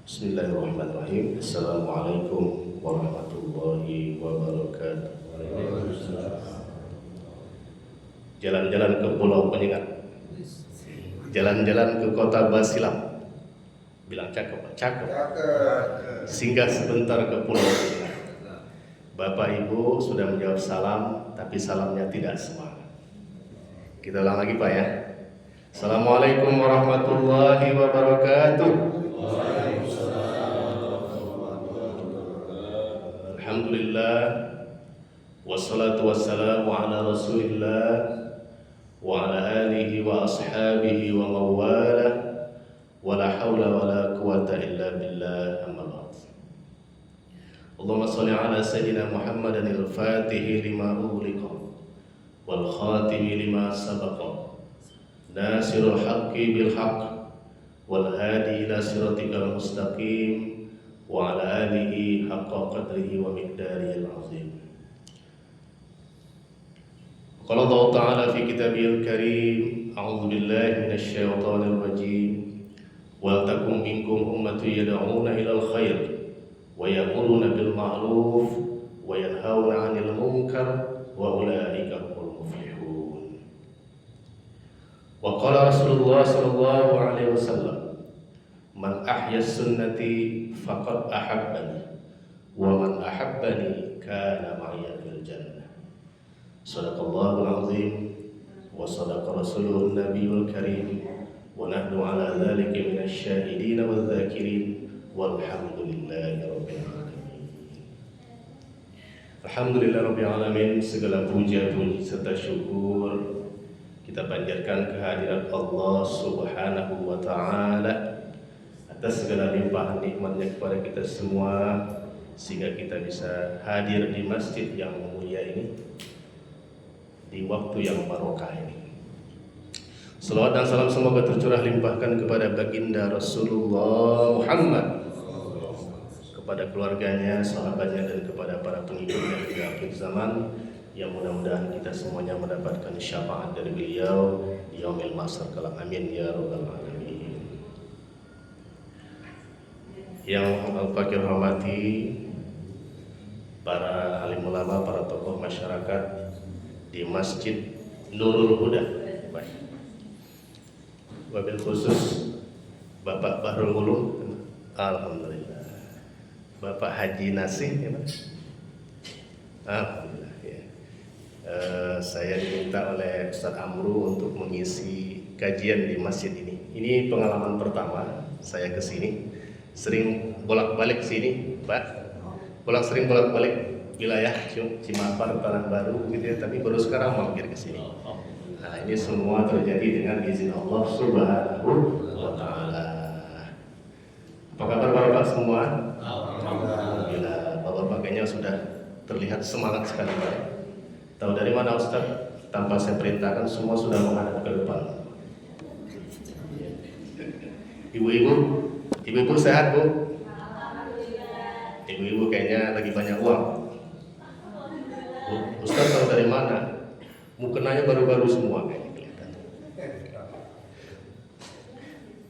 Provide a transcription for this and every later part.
Bismillahirrahmanirrahim. Assalamualaikum warahmatullahi wabarakatuh. Jalan-jalan ke Pulau Penyengat, jalan-jalan ke Kota Basilam. Bilang cakep, cakep. Singgah sebentar ke Pulau Penyengat. Bapak Ibu sudah menjawab salam, tapi salamnya tidak semangat. Kita ulang lagi Pak ya. Assalamualaikum warahmatullahi wabarakatuh. Alhamdulillah, wassalatu wassalamu ala rasulillah wa ala alihi wa ashabihi wa mawala wa la hawla wa la quwata illa billah, amma ba'd. Allahumma salli ala sayyidina Muhammadan al-fatihi lima ughliqa wal khatimi lima sabaqa nasirul haqqi bil haqq wal hadi ila siratikal mustaqim wa ala alihi haqqa qadrihi wa miqdarihil azim. Qala Allah Ta'ala fi kitabihil karim, a'udzu billahi minasy syaithanir rajim. Wal takum minkum ummatun yad'una ilal khair wa ya'muruna bil ma'ruf wa yanhauna 'anil munkar wa ulaika humul muflihun. Wa qala Rasulullah sallallahu alaihi wasallam, man ahya sunnati faqad ahabbani wa man ahabbani kana ma'iya fil jannah. Shadaqallahul azim wa sadaqa rasuluhun nabiyul karim wa nahnu ala dzalika minasy syahidin wal dzakirin walhamdulillahi rabbil alamin. Alhamdulillah rabbil alamin, segala puja puji serta syukur kita panjatkan kehadirat Allah Subhanahu wa taala atas segala limpahan nikmatnya kepada kita semua, sehingga kita bisa hadir di masjid yang mulia ini di waktu yang barokah ini. Salawat dan salam semoga tercurah limpahkan kepada baginda Rasulullah Muhammad, kepada keluarganya, sahabatnya, dan kepada para pengikutnya di akhir zaman, yang mudah-mudahan kita semuanya mendapatkan syafaat dari beliau di yaumil mahsyar kelak. Amin ya rabbal alamin. Yang al-fakir hormati para alim ulama, para tokoh masyarakat di Masjid Nurul Huda. Baik. wabil khusus Bapak Bahrul Ulum, alhamdulillah. Bapak Haji Nasih, ya Pak? Alhamdulillah. Ya. Saya diminta oleh Ustadz Amru untuk mengisi kajian di masjid ini. Ini pengalaman pertama saya ke sini. Sering bolak-balik sini, Pak. Sering bolak-balik wilayah Cimapar, Tanah Baru gitu ya, tapi baru sekarang mampir ke sini. Nah, ini semua terjadi dengan izin Allah Subhanahu wa taala. Apa kabar Bapak semua? Alhamdulillah. Bapak kayaknya sudah terlihat semangat sekali, Pak. Tahu dari mana Ustaz? Tanpa saya perintahkan semua sudah menghadap ke depan. Ibu-ibu sehat, Bu? Ibu-ibu kayaknya lagi banyak uang. Ustaz tahu dari mana? Mukenanya baru-baru semua kayaknya kelihatan.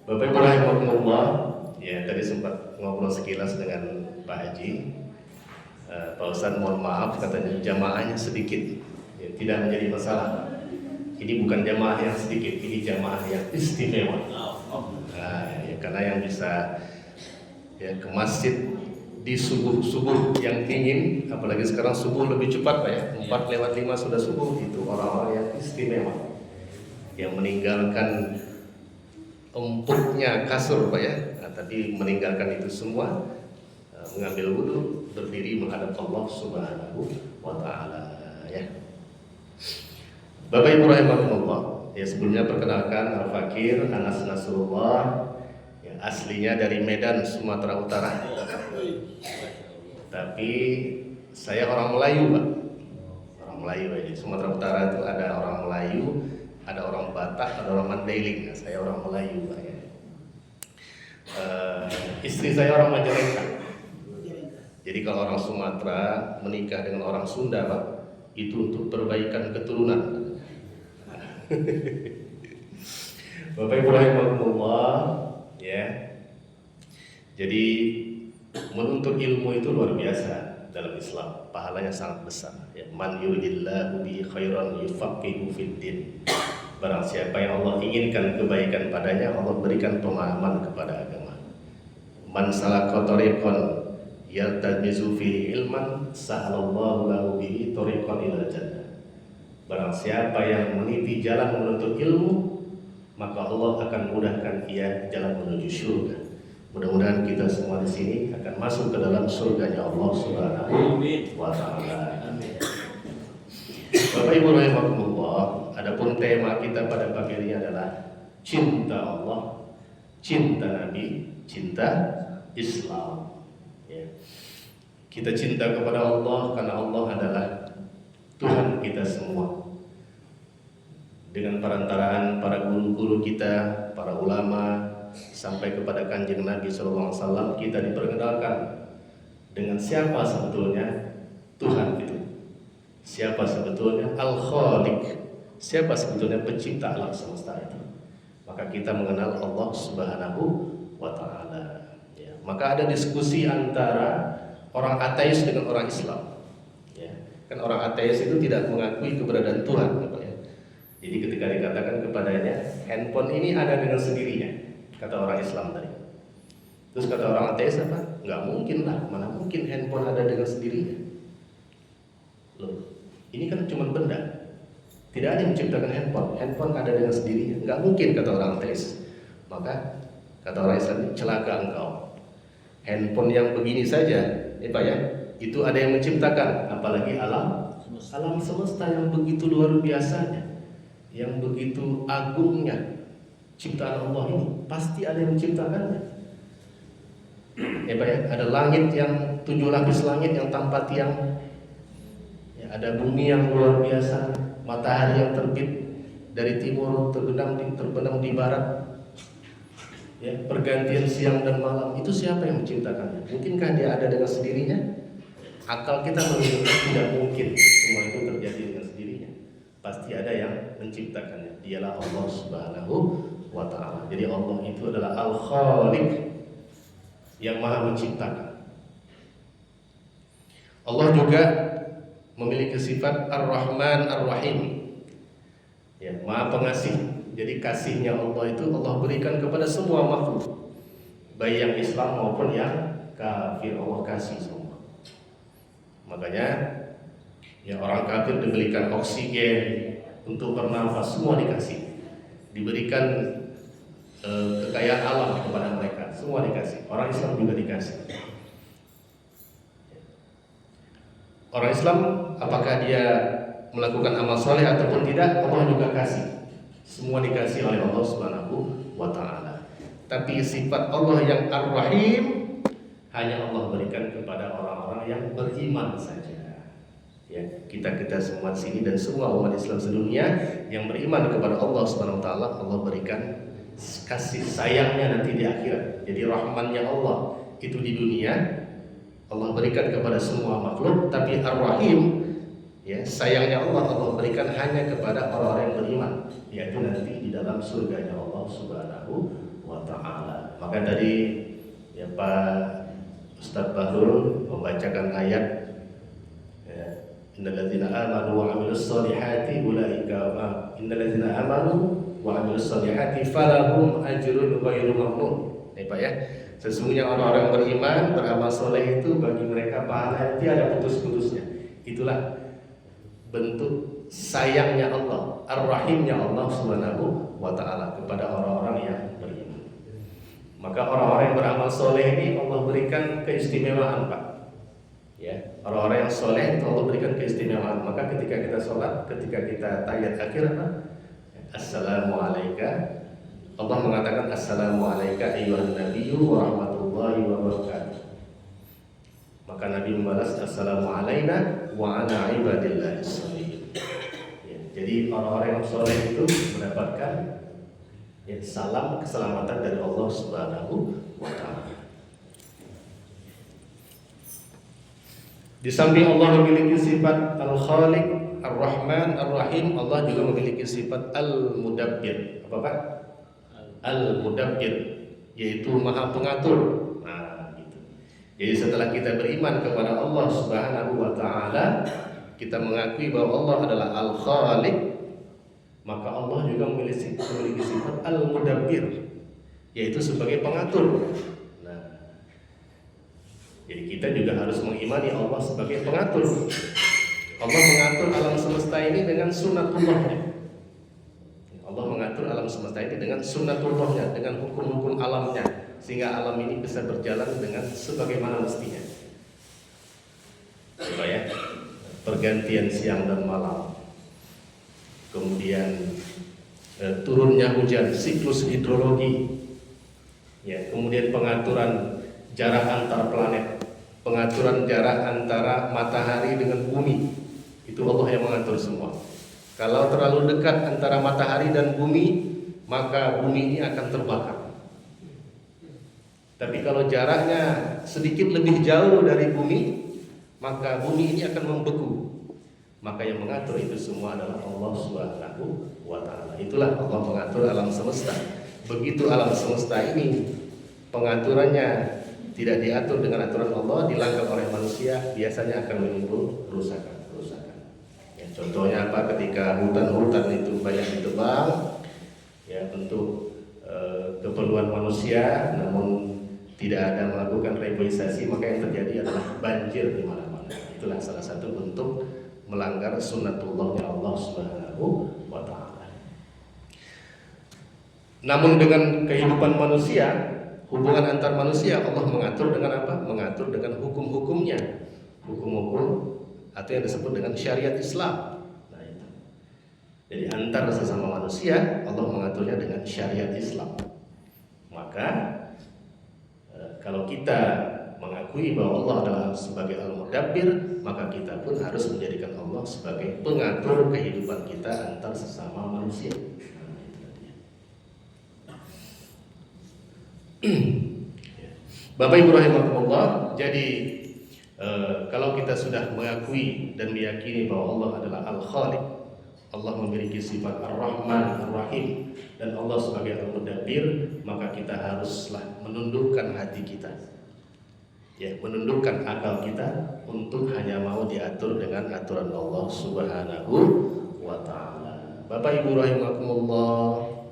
Bapak Ibu rahimahumullah, ya tadi sempat ngobrol sekilas dengan Pak Haji. Pak Ustaz mohon maaf katanya jamaahnya sedikit, ya, tidak menjadi masalah. Ini bukan jamaah yang sedikit, ini jamaah yang istimewa. Nah, ya, karena yang bisa ya ke masjid di subuh yang dingin, apalagi sekarang subuh lebih cepat Pak ya, 4:05 sudah subuh, itu orang-orang yang istimewa, yang meninggalkan empuknya kasur Pak ya, tapi meninggalkan itu semua, mengambil wudhu, berdiri menghadap Allah Subhanahu wa taala ya. Bapak Ibu rahimahumullah, ya sebelumnya perkenalkan Al-Fakir Anas Nasrullah, yang aslinya dari Medan, Sumatera Utara. Tapi saya orang Melayu, Pak. Orang Melayu aja. Sumatera Utara itu ada orang Melayu, ada orang Batak, ada orang Mandailing. Nah, saya orang Melayu, Pak ya. Istri saya orang Majalengka. Jadi kalau orang Sumatera menikah dengan orang Sunda, Pak, itu untuk perbaikan keturunan. Bapak Ibu rahimahumullah, ya. Jadi menuntut ilmu itu luar biasa dalam Islam, pahalanya sangat besar. Ya, man yuridillahu bihi khairan yufaqihu fid din. Barang siapa yang Allah inginkan kebaikan padanya, Allah berikan pemahaman kepada agama. Man salaka tariqan yaltamizu fihi ilman sahalallahu lahu bihi tariqan ilal jannah. Barang siapa yang meniti jalan menuntut ilmu, maka Allah akan mudahkan ia jalan menuju surga. Mudah-mudahan kita semua di sini akan masuk ke dalam surganya Allah Subhanahu wa taala. Bapak Ibu rahimahumullah, adapun tema kita pada pagi ini adalah cinta Allah, cinta Nabi, cinta Islam. Ya. Kita cinta kepada Allah karena Allah adalah Tuhan kita semua. Dengan perantaraan para guru-guru kita, para ulama, sampai kepada Kanjeng Nabi SAW, kita diperkenalkan dengan siapa sebetulnya Tuhan itu, siapa sebetulnya Al-Khaliq, siapa sebetulnya pencipta alam semesta itu. Maka kita mengenal Allah Subhanahu wa taala. Ya. Maka ada diskusi antara orang ateis dengan orang Islam. Ya. Kan orang ateis itu tidak mengakui keberadaan Tuhan, ya. Jadi ketika dikatakan kepadanya, handphone ini ada dengan sendirinya, kata orang Islam tadi. Terus kata orang ateis apa? Nggak mungkin lah, mana mungkin handphone ada dengan sendirinya. Loh, ini kan cuma benda. Tidak ada yang menciptakan handphone. Handphone ada dengan sendirinya. Nggak mungkin, kata orang ateis. Maka kata orang Islam, celaka engkau. Handphone yang begini saja, Pak ya, itu ada yang menciptakan. Apalagi alam semesta yang begitu luar biasanya, yang begitu agungnya ciptaan Allah ini, pasti ada yang menciptakannya. Ya Pak ya, ada langit yang 7 lapis langit yang tanpa tiang, ya, ada bumi yang luar biasa, matahari yang terbit dari timur terbenam di barat, ya, pergantian siang dan malam. Itu siapa yang menciptakannya? Mungkinkah dia ada dengan sendirinya? Akal kita menunjukkan tidak mungkin semua itu terjadi dengan sendirinya. Pasti ada yang menciptakannya. Dialah Allah Subhanahu wa ta'ala. Jadi Allah itu adalah Al-Khaliq, yang maha menciptakan. Allah juga memiliki sifat Ar-Rahman Ar-Rahim, ya, maha pengasih, Jadi kasihnya Allah itu Allah berikan kepada semua makhluk, baik yang Islam maupun yang kafir, Allah kasih semua. Makanya ya orang kafir diberikan oksigen untuk bernafas, semua dikasih. Diberikan kekayaan alam kepada mereka, semua dikasih. Orang Islam juga dikasih. Orang Islam apakah dia melakukan amal soleh ataupun tidak, Allah juga kasih. Semua dikasih oleh Allah Subhanahu wa ta'ala. Tapi sifat Allah yang Ar-Rahim hanya Allah berikan kepada orang-orang yang beriman saja. Ya, kita semua di sini dan semua umat Islam sedunia yang beriman kepada Allah Subhanahu wa ta'ala, Allah berikan kasih sayangnya nanti di akhirat. Jadi rahmannya Allah itu di dunia Allah berikan kepada semua makhluk, tapi Ar-Rahim ya, sayangnya Allah berikan hanya kepada orang-orang yang beriman, yaitu nanti di dalam surganya Allah Subhanahu wa ta'ala. Maka tadi ya Pak Ustadz Bahrul membacakan ayat ya, innalladzina amanu wa amilus solihati ulaika innalladzina amanu wa amilus solihati falahum ajrun ghairu mamnun. Nih Pak ya, sesungguhnya orang-orang beriman beramal soleh itu bagi mereka pahala yang tiada putus-putusnya. Itulah bentuk sayangnya Allah, Ar-Rahimnya Allah Subhanahu wa ta'ala kepada orang-orang yang beriman. Maka orang-orang yang beramal soleh ini Allah berikan keistimewaan Pak. Ya, orang-orang yang soleh itu Allah berikan keistimewaan. Maka ketika kita sholat, ketika kita tahiyat akhir apa? Assalamualaikum. Allah mengatakan Assalamualaikum ayyuhan nabiyyu wa rahmatullahi wa barakatuh. Maka Nabi membalas Assalamualaikum wa ala ibadillahi sholihin. Ya, jadi orang-orang yang soleh itu mendapatkan ya, salam keselamatan dari Allah Subhanahu wa ta'ala. Di samping Allah memiliki sifat Al-Khaliq, Ar-Rahman, Ar-Rahim, Allah juga memiliki sifat Al-Mudabbir. Apa Pak? Al-Mudabbir, yaitu Maha Pengatur. Jadi setelah kita beriman kepada Allah Subhanahu wa ta'ala, kita mengakui bahwa Allah adalah Al-Khaliq, maka Allah juga memiliki sifat Al-Mudabbir, yaitu sebagai pengatur. Nah, jadi kita juga harus mengimani Allah sebagai pengatur. Allah mengatur alam semesta ini dengan sunnatullahnya. Allah mengatur alam semesta ini dengan sunnatullahnya, dengan hukum-hukum alamnya, sehingga alam ini bisa berjalan dengan sebagaimana mestinya. Coba ya, pergantian siang dan malam, kemudian turunnya hujan, siklus hidrologi, ya, kemudian pengaturan jarak antar planet, pengaturan jarak antara matahari dengan bumi, itu Allah yang mengatur semua. Kalau terlalu dekat antara matahari dan bumi, maka bumi ini akan terbakar. Tapi kalau jaraknya sedikit lebih jauh dari bumi, maka bumi ini akan membeku. Maka yang mengatur itu semua adalah Allah Subhanahu wa ta'ala. Itulah Allah mengatur alam semesta. Begitu alam semesta ini pengaturannya tidak diatur dengan aturan Allah, dilanggar oleh manusia, biasanya akan menimbul kerusakan. Ya, contohnya apa? Ketika hutan-hutan itu banyak ditebang, ya untuk keperluan manusia, namun tidak ada melakukan reboisasi, maka yang terjadi adalah banjir di mana-mana. Itulah salah satu bentuk melanggar sunnatullahnya Allah Subhanahu wa ta'ala. Namun dengan kehidupan manusia, hubungan antar manusia, Allah mengatur dengan apa? Mengatur dengan hukum-hukumnya, hukum-hukum atau yang disebut dengan syariat Islam. Nah, itu. Jadi antar sesama manusia Allah mengaturnya dengan syariat Islam. Maka kalau kita mengakui bahwa Allah adalah sebagai Al-Mudabbir, maka kita pun harus menjadikan Allah sebagai pengatur kehidupan kita antar sesama manusia. Bapak Ibu rahimakumullah, jadi kalau kita sudah mengakui dan meyakini bahwa Allah adalah Al-Khaliq, Allah memiliki sifat Ar-Rahman, Ar-Rahim, dan Allah sebagai Al-Mudabbir, maka kita haruslah menundukkan hati kita, ya, menundukkan akal kita untuk hanya mau diatur dengan aturan Allah Subhanahu wa ta'ala. Bapak Ibu rahimakumullah,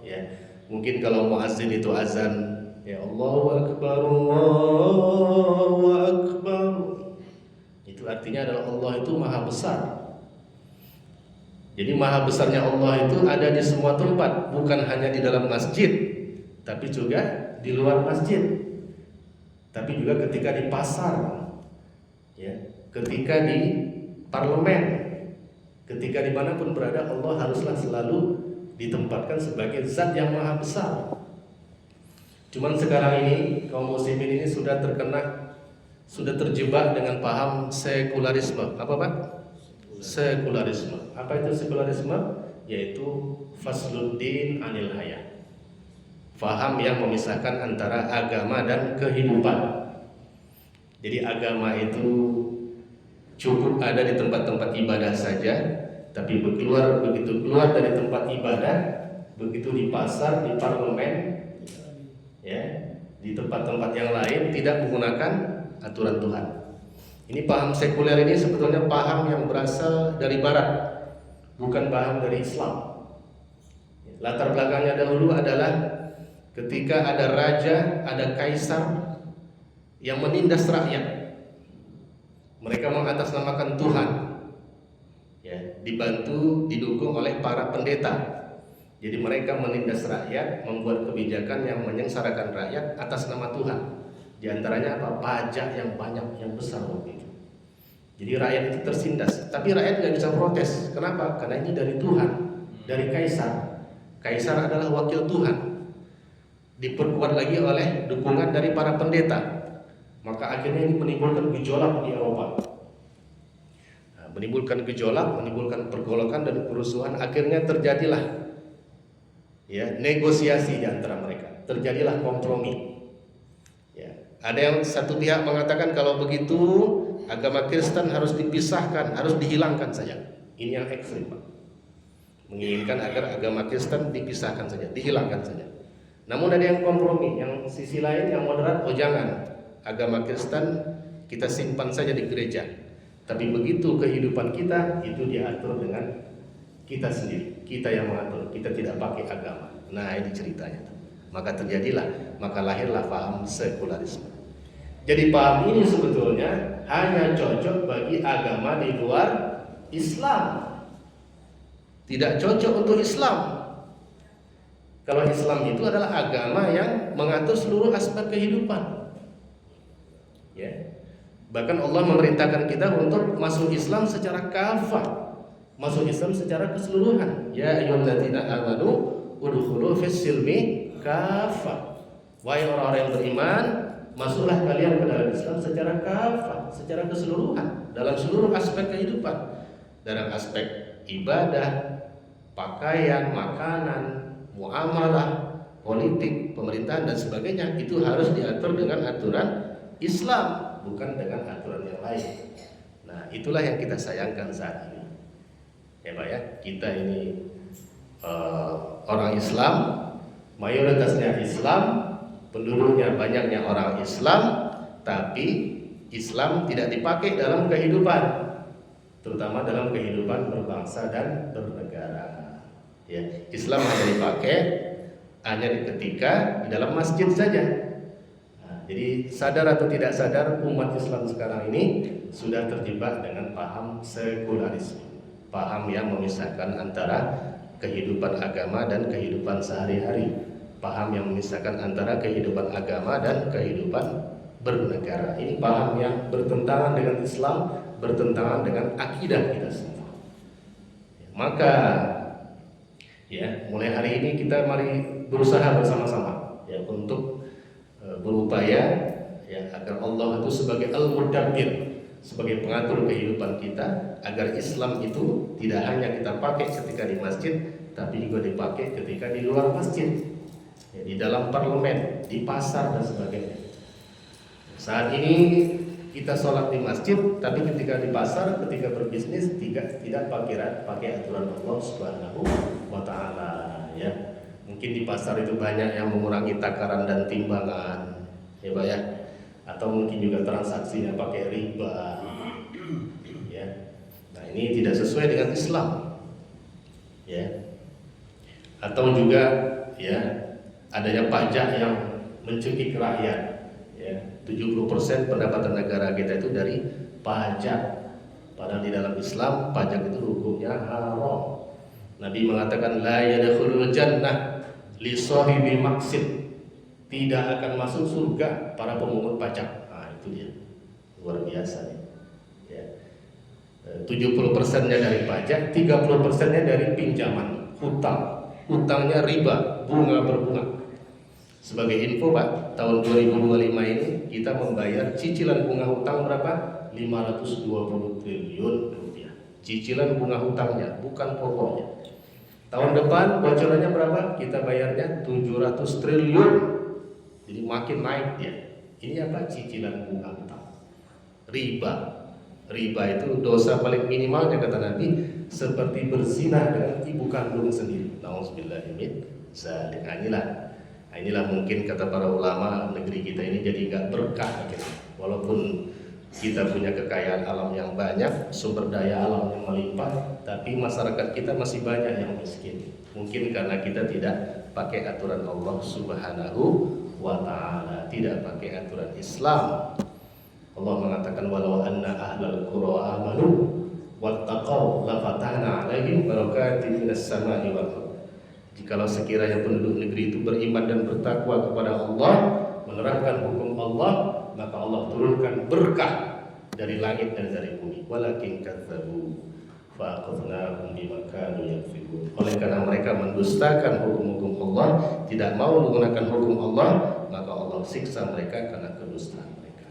ya. Mungkin kalau muazzin itu azan, ya Allahu Akbar, Allahu Akbar. Itu artinya adalah Allah itu maha besar. Jadi maha besarnya Allah itu ada di semua tempat, bukan hanya di dalam masjid, tapi juga di luar masjid. Tapi juga ketika di pasar, ya, ketika di parlemen, ketika dimanapun berada, Allah haruslah selalu ditempatkan sebagai zat yang maha besar. Cuman sekarang ini kaum muslimin ini sudah terjebak dengan paham sekularisme. Apa Pak? Sekularisme. Apa itu sekularisme? Yaitu fasluddin anil hayat. Faham yang memisahkan antara agama dan kehidupan. Jadi agama itu cukup ada di tempat-tempat ibadah saja, tapi begitu keluar dari tempat ibadah, begitu di pasar, di parlemen, ya, di tempat-tempat yang lain tidak menggunakan aturan Tuhan. Ini paham sekuler ini sebetulnya paham yang berasal dari Barat, bukan paham dari Islam. Latar belakangnya dahulu adalah ketika ada raja, ada kaisar yang menindas rakyat, mereka mengatasnamakan Tuhan, ya, didukung oleh para pendeta. Jadi mereka menindas rakyat, membuat kebijakan yang menyengsarakan rakyat atas nama Tuhan. Di antaranya apa? Pajak yang banyak, yang besar waktu itu. Jadi rakyat itu tersindas, tapi rakyat nggak bisa protes. Kenapa? Karena ini dari Tuhan, dari kaisar. Kaisar adalah wakil Tuhan. Diperkuat lagi oleh dukungan dari para pendeta, maka akhirnya ini menimbulkan gejolak di Eropa. Menimbulkan gejolak, menimbulkan pergolakan dan kerusuhan. Akhirnya terjadilah, ya, negosiasi di antara mereka, terjadilah kompromi. Ya, ada yang satu pihak mengatakan kalau begitu agama Kristen harus dipisahkan, harus dihilangkan saja. Ini yang ekstrim, Pak. Menginginkan agar agama Kristen dipisahkan saja, dihilangkan saja. Namun ada yang kompromi, yang sisi lain yang moderat, oh jangan, agama Kristen kita simpan saja di gereja. Tapi begitu kehidupan kita itu diatur dengan kita sendiri, kita yang mengatur, kita tidak pakai agama. Nah ini ceritanya. Maka terjadilah, maka lahirlah paham sekularisme. Jadi paham ini sebetulnya hanya cocok bagi agama di luar Islam, tidak cocok untuk Islam. Kalau Islam itu adalah agama yang mengatur seluruh aspek kehidupan, ya. Bahkan Allah memerintahkan kita untuk masuk Islam secara kafah, masuk Islam secara keseluruhan. Ya ayyuhalladzina amanu udkhulu fis-silmi kafah. Wahai orang-orang yang beriman, masuklah kalian ke dalam Islam secara kafah, secara keseluruhan, dalam seluruh aspek kehidupan, dalam aspek ibadah, pakaian, makanan, muamalah, politik, pemerintahan dan sebagainya. Itu harus diatur dengan aturan Islam, bukan dengan aturan yang lain. Nah, itulah yang kita sayangkan saat ini, ya Pak ya. Kita ini orang Islam, mayoritasnya Islam, penduduknya banyaknya orang Islam, tapi Islam tidak dipakai dalam kehidupan, terutama dalam kehidupan berbangsa dan bernegara. Ya, Islam hanya dipakai hanya ketika di dalam masjid saja. Nah, jadi sadar atau tidak sadar umat Islam sekarang ini sudah terjebak dengan paham sekularisme, paham yang memisahkan antara kehidupan agama dan kehidupan sehari-hari, paham yang memisahkan antara kehidupan agama dan kehidupan bernegara. Ini paham yang bertentangan dengan Islam, bertentangan dengan akidah kita semua. Maka ya, mulai hari ini kita mari berusaha bersama-sama, ya, untuk berupaya, ya, agar Allah itu sebagai al-mudabbir, sebagai pengatur kehidupan kita, agar Islam itu tidak hanya kita pakai ketika di masjid, tapi juga dipakai ketika di luar masjid, ya, di dalam parlemen, di pasar dan sebagainya. Saat ini kita sholat di masjid, tapi ketika di pasar, ketika berbisnis tidak pakai aturan Allah Subhanahu wa Ta'ala, ya. Mungkin di pasar itu banyak yang mengurangi takaran dan timbangan, ya Pak ya, atau mungkin juga transaksinya pakai riba, ya. Nah ini tidak sesuai dengan Islam, ya. Atau juga ya adanya pajak yang mencekik rakyat. Ya, 70% pendapatan negara kita itu dari pajak. Padahal di dalam Islam pajak itu hukumnya haram. Nabi mengatakan la yadkhulul jannah li sahibi maqsid. Tidak akan masuk surga para pemungut pajak. Nah, itu dia. Luar biasa nih. Ya. 70%-nya dari pajak, 30%-nya dari pinjaman, hutang. Hutangnya riba, bunga berbunga. Sebagai info Pak, tahun 2025 ini kita membayar cicilan bunga hutang berapa? 520 triliun rupiah. Cicilan bunga hutangnya, bukan pokoknya. Tahun depan bocorannya berapa? Kita bayarnya 700 triliun. Jadi makin naik dia. Ini apa? Cicilan bunga hutang. Riba. Riba itu dosa paling minimalnya kata Nabi seperti berzina dengan ibu kandung sendiri. Nauzubillah min dzalik. Inilah mungkin kata para ulama negeri kita ini jadi nggak berkah gitu. Walaupun kita punya kekayaan alam yang banyak, sumber daya alam yang melimpah, tapi masyarakat kita masih banyak yang miskin. Mungkin karena kita tidak pakai aturan Allah Subhanahu wa ta'ala, tidak pakai aturan Islam. Allah mengatakan walau anna ahlal qura amanu wattaqau lafatahna 'alaihim barakatin minas sama'i wal ardh. Jikalau sekiranya penduduk negeri itu beriman dan bertakwa kepada Allah, menerapkan hukum Allah, maka Allah turunkan berkah dari langit dan dari bumi. Walakin kadzabu fa akhadnahum bima kanu yakzibun. Oleh karena mereka mendustakan hukum-hukum Allah, tidak mau menggunakan hukum Allah, maka Allah siksa mereka karena kedustaan mereka.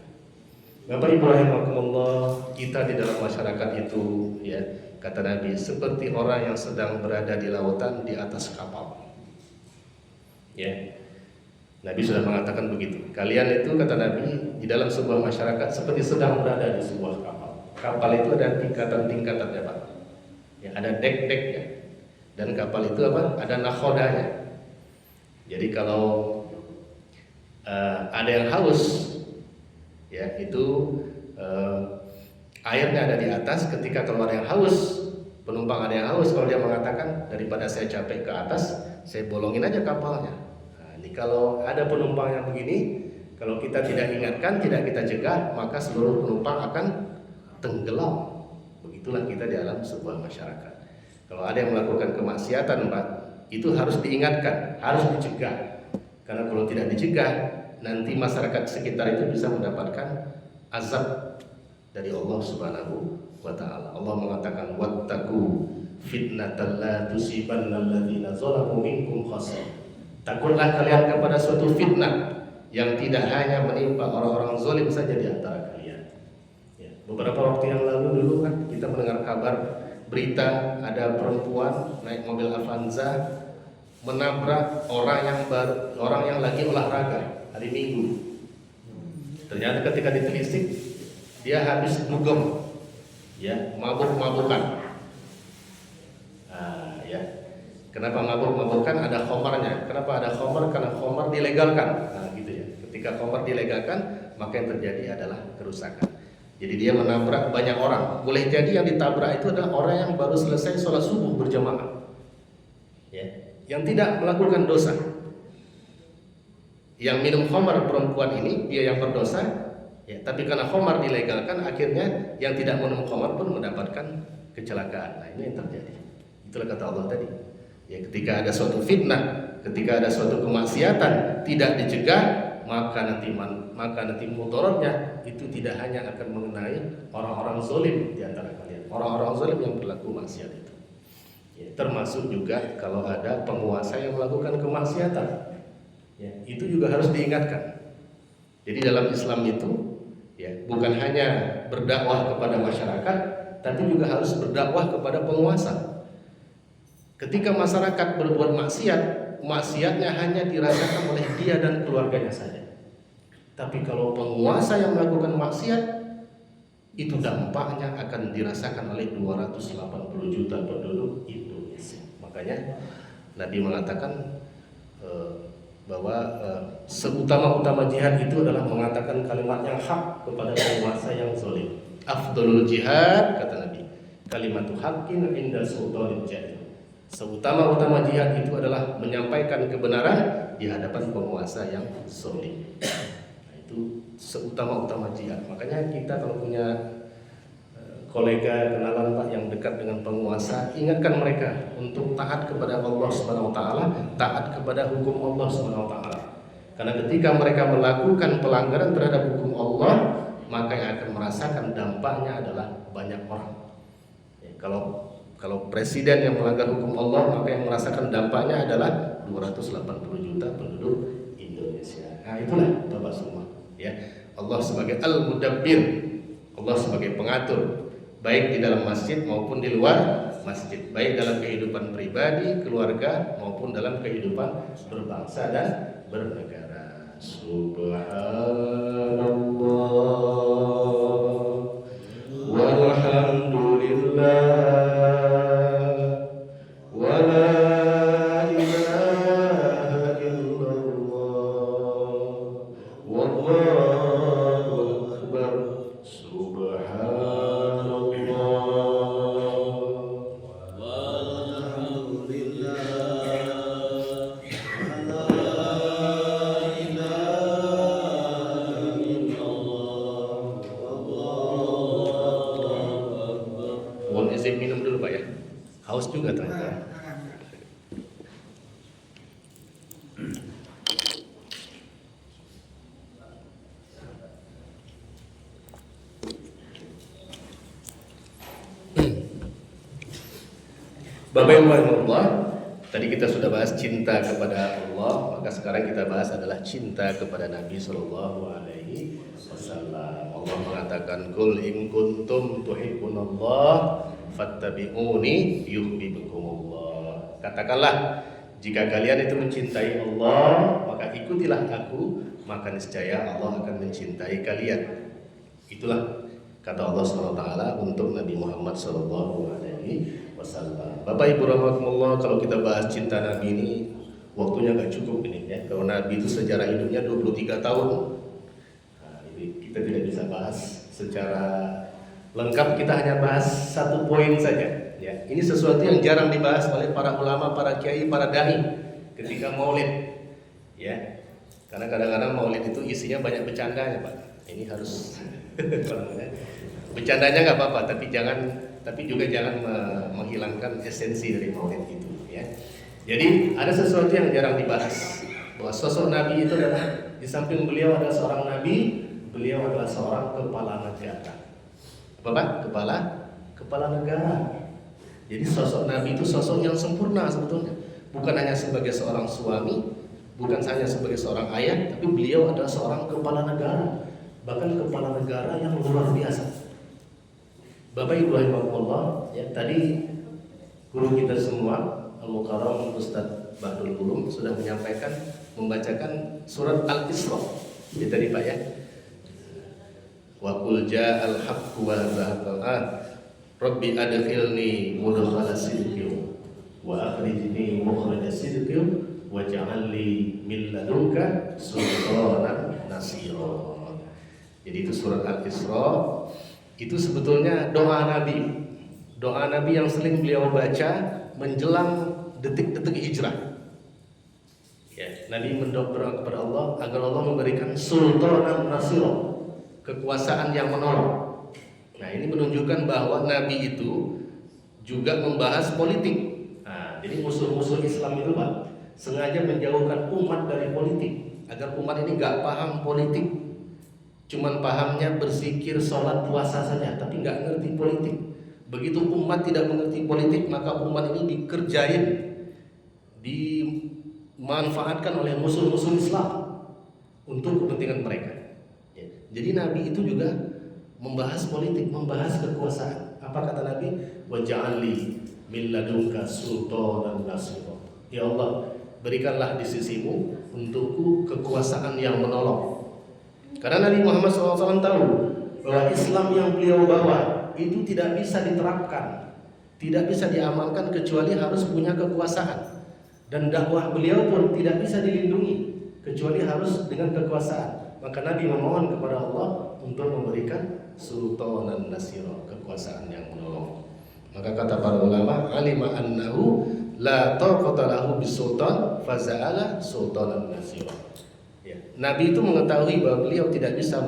Bapak Ibu rahimakumullah, kita di dalam masyarakat itu ya, kata Nabi seperti orang yang sedang berada di lautan di atas kapal. Ya. Nabi sudah mengatakan begitu. Kalian itu kata Nabi di dalam sebuah masyarakat seperti sedang berada di sebuah kapal. Kapal itu ada tingkatan-tingkatannya Pak. Ya, ada dek-deknya. Dan kapal itu apa? Ada nakhodanya. Jadi kalau ada yang haus, ya itu airnya ada di atas. Ketika keluar yang haus, penumpang ada yang haus, kalau dia mengatakan daripada saya capek ke atas, saya bolongin aja kapalnya. Kalau ada penumpang yang begini, kalau kita tidak ingatkan, tidak kita cegah, maka seluruh penumpang akan tenggelam. Begitulah kita di dalam sebuah masyarakat. Kalau ada yang melakukan kemaksiatan, Pak, itu harus diingatkan, harus dicegah. Karena kalau tidak dicegah, nanti masyarakat sekitar itu bisa mendapatkan azab dari Allah Subhanahu wa ta'ala. Allah mengatakan wattaqu fitnatan la tusibanna alladziina zalamu minkum khassah. Takutlah kalian kepada suatu fitnah yang tidak hanya menimpa orang-orang zalim saja di antara kalian. Ya, beberapa waktu yang lalu dulu kan kita mendengar kabar berita ada perempuan naik mobil Avanza menabrak orang yang lagi olahraga hari Minggu. Ternyata ketika ditelisik dia habis dugem, ya mabuk-mabukan. Ya. Kenapa mabuk-mabukan? Ada khomarnya. Kenapa ada khomar? Karena khomar dilegalkan. Nah, gitu ya. Ketika khomar dilegalkan, maka yang terjadi adalah kerusakan. Jadi dia menabrak banyak orang. Boleh jadi yang ditabrak itu adalah orang yang baru selesai sholat subuh berjamaah, ya, yang tidak melakukan dosa. Yang minum khomar perempuan ini dia yang berdosa, ya. Tapi karena khomar dilegalkan, akhirnya yang tidak minum khomar pun mendapatkan kecelakaan. Nah, ini yang terjadi. Itulah kata Allah tadi. Ya, ketika ada suatu fitnah, ketika ada suatu kemaksiatan tidak dicegah, maka nanti mudaratnya itu tidak hanya akan mengenai orang-orang zalim di antara kalian, orang-orang zalim yang berlaku maksiat itu. Ya, termasuk juga kalau ada penguasa yang melakukan kemaksiatan, ya, itu juga harus diingatkan. Jadi dalam Islam itu, ya, bukan hanya berdakwah kepada masyarakat, tapi juga harus berdakwah kepada penguasa. Ketika masyarakat berbuat maksiat, maksiatnya hanya dirasakan oleh dia dan keluarganya saja. Tapi kalau penguasa yang melakukan maksiat, itu dampaknya akan dirasakan oleh 280 juta penduduk Indonesia. Makanya Nabi mengatakan bahwa seutama-utama jihad itu adalah mengatakan kalimat yang hak kepada penguasa yang zalim. Afdalul jihad, kata Nabi, kalimatu haqqin inda sultanil jahil. Seutama-utama jihad itu adalah menyampaikan kebenaran di hadapan penguasa yang zalim. Nah, itu seutama-utama jihad. Makanya kita kalau punya kolega, kenalan Pak yang dekat dengan penguasa, ingatkan mereka untuk taat kepada Allah Subhanahu wa taala, taat kepada hukum Allah Subhanahu wa taala. Karena ketika mereka melakukan pelanggaran terhadap hukum Allah, maka yang akan merasakan dampaknya adalah banyak orang. Ya, kalau presiden yang melanggar hukum Allah, maka yang merasakan dampaknya adalah 280 juta penduduk Indonesia. Nah, itulah Bapak semua, ya. Allah sebagai Al-Mudabbir, Allah sebagai pengatur, baik di dalam masjid maupun di luar masjid, baik dalam kehidupan pribadi, keluarga maupun dalam kehidupan berbangsa dan bernegara. Subhanallah walhamdulillah wa la ilaha illallah wallahu akbar. Minum dulu Pak ya, haus juga ternyata. Bapak Ibu Allah, tadi kita sudah bahas cinta kepada Allah, maka sekarang kita bahas adalah cinta kepada Nabi Shallallahu Alaihi Wasallam. Allah mengatakan, Qul in kuntum tuhibbunallah fattabi'uni yuhibbukumullah. Katakanlah, jika kalian itu mencintai Allah, maka ikutilah aku, maka niscaya Allah akan mencintai kalian. Itulah kata Allah SWT untuk Nabi Muhammad SAW. Bapak Ibu rahmatullah, kalau kita bahas cinta Nabi ini waktunya gak cukup ini ya. Kalau Nabi itu sejarah hidupnya 23 tahun. Nah, ini kita tidak bisa bahas secara lengkap, kita hanya bahas satu poin saja ya. Ini sesuatu yang jarang dibahas oleh para ulama, para kiai, para dai ketika maulid ya. Karena kadang-kadang maulid itu isinya banyak bercandanya Pak. Ini harus bercandanya nggak apa-apa, tapi juga jangan menghilangkan esensi dari maulid itu ya. Jadi ada sesuatu yang jarang dibahas, bahwa sosok Nabi itu adalah, di samping beliau adalah seorang Nabi, beliau adalah seorang kepala negara. Bapak, kepala negara. Jadi sosok Nabi itu sosok yang sempurna sebetulnya. Bukan hanya sebagai seorang suami, bukan hanya sebagai seorang ayah, tapi beliau adalah seorang kepala negara. Bahkan kepala negara yang luar biasa. Bapak Ibu rahimahullah, ya tadi guru kita semua Al-Mukarram Ustaz Badul Ulum sudah menyampaikan, membacakan surat Al-Isra. Ya tadi Pak ya. Wa qul ja'al haqqu wa zahaqal Rabbi adkhilni mudkhala sidqin wa akhrijni mukhraja sidqin waj'alni min ladunka sultanan nasira. Jadi itu surat Al-Isra. Itu sebetulnya doa Nabi yang sering beliau baca menjelang detik-detik hijrah ya. Nabi berdoa kepada Allah agar Allah memberikan sultanan nasira, kekuasaan yang menolong. Nah, ini menunjukkan bahwa Nabi itu juga membahas politik. Nah, jadi musuh-musuh Islam itu Pak sengaja menjauhkan umat dari politik, agar umat ini gak paham politik, cuman pahamnya berzikir, sholat, puasa saja, tapi nggak ngerti politik. Begitu umat tidak mengerti politik, maka umat ini dikerjain, dimanfaatkan oleh musuh-musuh Islam untuk kepentingan mereka. Ya. Jadi Nabi itu juga membahas politik, membahas kekuasaan. Apa kata Nabi? Waj'alni min ladunka sultanan nasira. Ya Allah, berikanlah di sisimu untukku kekuasaan yang menolong. Karena Nabi Muhammad SAW tahu bahwa Islam yang beliau bawa itu tidak bisa diterapkan, tidak bisa diamalkan kecuali harus punya kekuasaan. Dan dakwah beliau pun tidak bisa dilindungi kecuali harus dengan kekuasaan. Maka Nabi memohon kepada Allah untuk memberikan sultanan nasira, kekuasaan yang menolong. Maka kata para ulama, alima annahu la taqata lahu bisultan faza'ala sultanan nasira. Ya, Nabi itu mengetahui bahwa beliau tidak bisa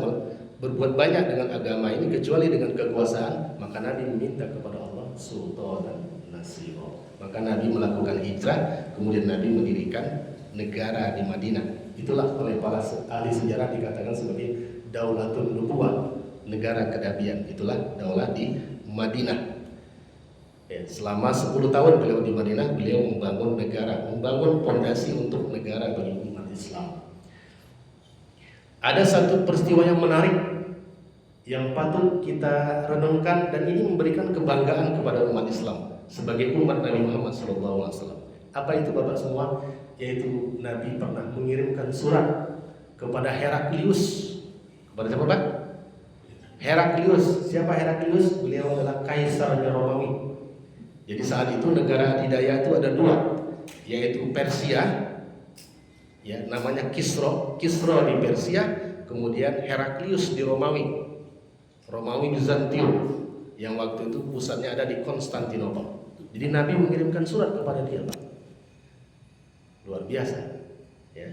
berbuat banyak dengan agama ini kecuali dengan kekuasaan, maka Nabi meminta kepada Allah sultanan nasira. Maka Nabi melakukan hijrah, kemudian Nabi mendirikan negara di Madinah. Itulah oleh para ahli sejarah dikatakan sebagai Daulatun Nubuwah, negara kenabian. Itulah daulah di Madinah. Ya, selama 10 tahun beliau di Madinah, beliau membangun negara, membangun fondasi untuk negara bagi umat Islam. Ada satu peristiwa yang menarik yang patut kita renungkan, dan ini memberikan kebanggaan kepada umat Islam sebagai umat Nabi Muhammad SAW. Apa itu Bapak semua? Yaitu Nabi pernah mengirimkan surat kepada Heraklius. Kepada siapa Pak? Heraklius. Siapa Heraklius? Beliau adalah kaisarnya Romawi. Jadi saat itu negara adidaya itu ada dua, yaitu Persia, ya namanya Kisra di Persia, kemudian Heraklius di Romawi Bizantium, yang waktu itu pusatnya ada di Konstantinopel. Jadi Nabi mengirimkan surat kepada dia, Pak. Luar biasa, ya.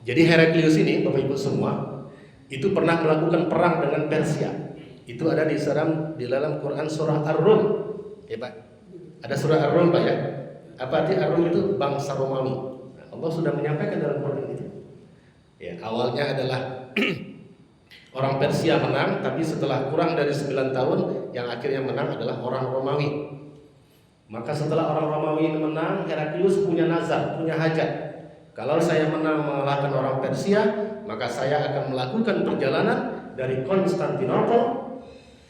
Jadi Heraklius ini, Bapak Ibu semua, itu pernah melakukan perang dengan Persia. Itu ada di dalam Quran surah Ar-Rum, ya Pak. Ada surah Ar-Rum, Pak, ya. Apa arti Ar-Rum? Itu bangsa Romawi. Nah, Allah sudah menyampaikan dalam Quran itu. Ya, awalnya adalah orang Persia menang, tapi setelah kurang dari 9 tahun, yang akhirnya menang adalah orang Romawi. Maka setelah orang Romawi ini menang, Heraklius punya nazar, punya hajat. Kalau saya menang mengalahkan orang Persia, maka saya akan melakukan perjalanan dari Konstantinopel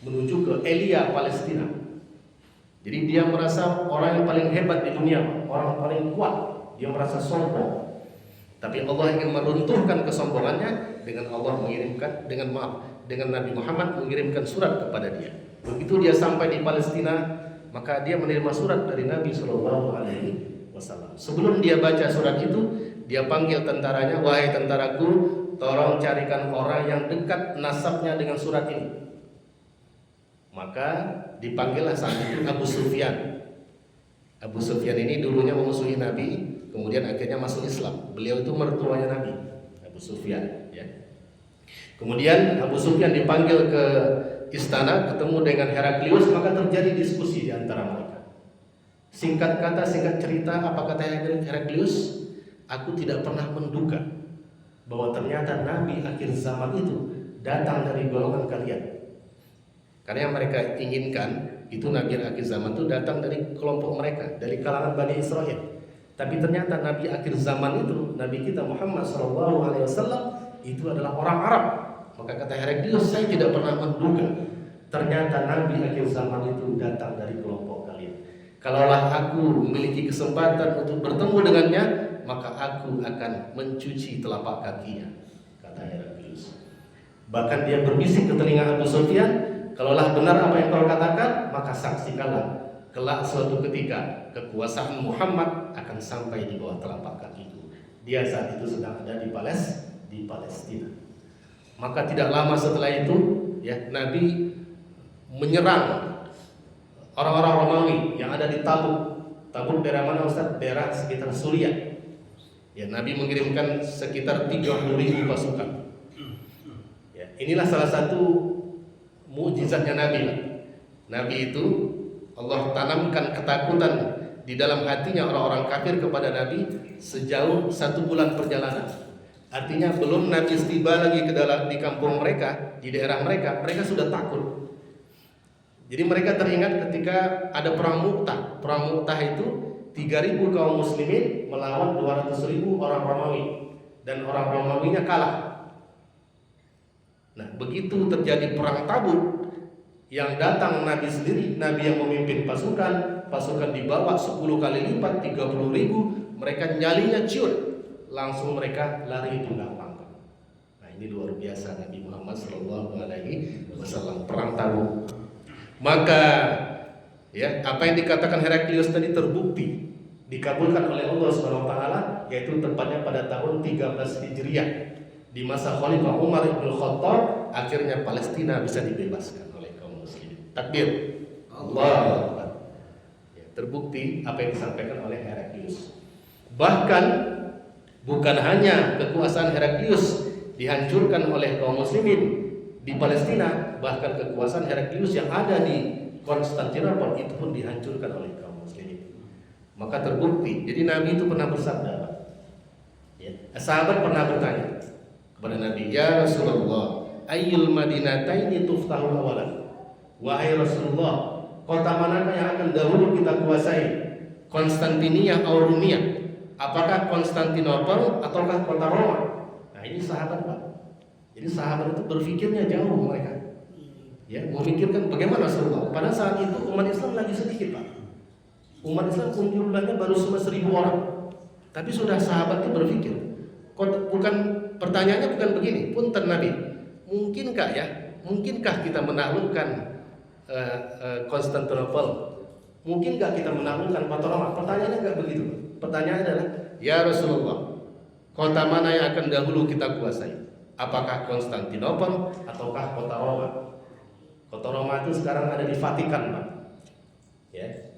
menuju ke Elia, Palestina. Jadi dia merasa orang yang paling hebat di dunia, orang paling kuat. Dia merasa sombong. Tapi Allah ingin meruntuhkan kesombongannya dengan dengan Nabi Muhammad mengirimkan surat kepada dia. Begitu dia sampai di Palestina, maka dia menerima surat dari Nabi SAW. Sebelum dia baca surat itu, dia panggil tentaranya, wahai tentaraku, tolong carikan orang yang dekat nasabnya dengan surat ini. Maka dipanggillah saat itu Abu Sufyan. Abu Sufyan ini dulunya memusuhi Nabi, kemudian akhirnya masuk Islam. Beliau itu mertuanya Nabi, Abu Sufyan, ya. Kemudian Abu Sufyan dipanggil ke istana, ketemu dengan Heraklius, maka terjadi diskusi di antara mereka. Singkat kata, singkat cerita, apa kata Heraklius? Aku tidak pernah menduga bahwa ternyata Nabi akhir zaman itu datang dari golongan kalian. Karena yang mereka inginkan itu Nabi akhir zaman itu datang dari kelompok mereka, dari kalangan Bani Israel. Tapi ternyata Nabi akhir zaman itu, Nabi kita Muhammad SAW itu adalah orang Arab. Maka kata Heraklius, saya tidak pernah menduga ternyata Nabi akhir zaman itu datang dari kelompok kalian. Kalaulah aku memiliki kesempatan untuk bertemu dengannya, maka aku akan mencuci telapak kakinya, kata Heraklius. Bahkan dia berbisik ke telinga Abu Sufyan, kalaulah benar apa yang kau katakan, maka saksikanlah kelak suatu ketika kekuasaan Muhammad akan sampai di bawah telapak kakiku. Dia saat itu sedang ada di Palestina. Maka tidak lama setelah itu, ya, Nabi menyerang orang-orang Romawi yang ada di Tabuk. Tabuk daerah mana Ustaz? Daerah sekitar Suriah. Ya, Nabi mengirimkan sekitar 30.000 pasukan. Ya, inilah salah satu mukjizatnya Nabi. Nabi itu Allah tanamkan ketakutan di dalam hatinya orang-orang kafir kepada Nabi sejauh 1 bulan perjalanan. Artinya belum Nabi tiba lagi di kampung mereka, di daerah mereka, mereka sudah takut. Jadi mereka teringat ketika ada perang Mu'tah. Perang Mu'tah itu 3.000 kaum muslimin melawan 200.000 orang Romawi, dan orang Romawinya kalah. Nah, begitu terjadi perang Tabuk, yang datang Nabi sendiri, Nabi yang memimpin pasukan dibawa 10 kali lipat, 30.000, mereka nyalinya ciut, langsung mereka lari tunggang pangkal. Nah, ini luar biasa Nabi Muhammad SAW, perang Tabuk. Maka ya, apa yang dikatakan Heraklius tadi terbukti dikabulkan oleh Allah SWT, yaitu tepatnya pada tahun 13 Hijriah di masa Khalifah Umar ibn Khattab. Akhirnya Palestina bisa dibebaskan oleh kaum muslimin. Takbir, Allah. Ya, terbukti apa yang disampaikan oleh Heraklius. Bahkan bukan hanya kekuasaan Heraklius dihancurkan oleh kaum muslimin di Palestina, bahkan kekuasaan Heraklius yang ada di Konstantinopel itu pun dihancurkan oleh kaum muslimin. Maka terbukti. Jadi Nabi itu pernah bersabda, ya, sahabat pernah bertanya kepada Nabi, ya Rasulullah, ayyul madinataini tuftahu awalan? Wahai Rasulullah, kota manakah yang akan dahulu kita kuasai? Konstantinia atau Rumia? Apakah Konstantinopel ataukah kota Roma? Nah ini sahabat Pak. Jadi sahabat itu berpikirnya jauh mereka. Ya, memikirkan bagaimana Rasulullah. Pada saat itu umat Islam lagi sedikit Pak. Umat Islam pun jumlahnya baru cuma 1.000 orang. Tapi sudah sahabat itu berpikir. Bukan pertanyaannya bukan begini, punten Nabi. Mungkinkah kita menaklukkan Konstantinopel? Mungkinkah kita menaklukkan kota Roma? Pertanyaannya enggak begitu. Pertanyaannya adalah, ya Rasulullah, kota mana yang akan dahulu kita kuasai? Apakah Konstantinopel ataukah kota Roma? Kota Roma itu sekarang ada di Vatikan, Pak. Ya.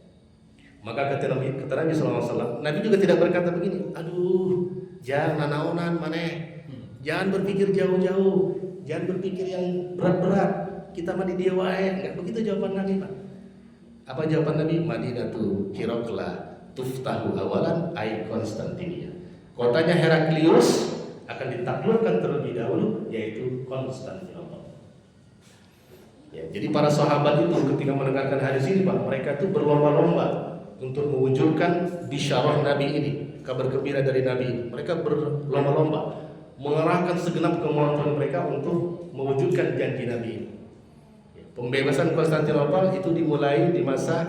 Maka kata Nabi SAW, Nabi juga tidak berkata begini, aduh, jangan naonan maneh, jangan berpikir jauh-jauh, jangan berpikir yang berat-berat, kita mah di dia wae. Enggak begitu jawaban Nabi, Pak. Apa jawaban Nabi? Madinatu Hirokla tuftahu awalan ay Konstantinia. Kotanya Heraklius akan ditaklukkan terlebih dahulu, yaitu Konstantinopel. Ya, jadi para sahabat itu ketika mendengarkan hadis ini, Pak, mereka itu berlomba-lomba untuk mewujudkan bisyarah Nabi ini, kabar gembira dari Nabi. Mereka berlomba-lomba mengerahkan segenap kemampuan mereka untuk mewujudkan janji Nabi ini. Ya, pembebasan Konstantinopel itu dimulai di masa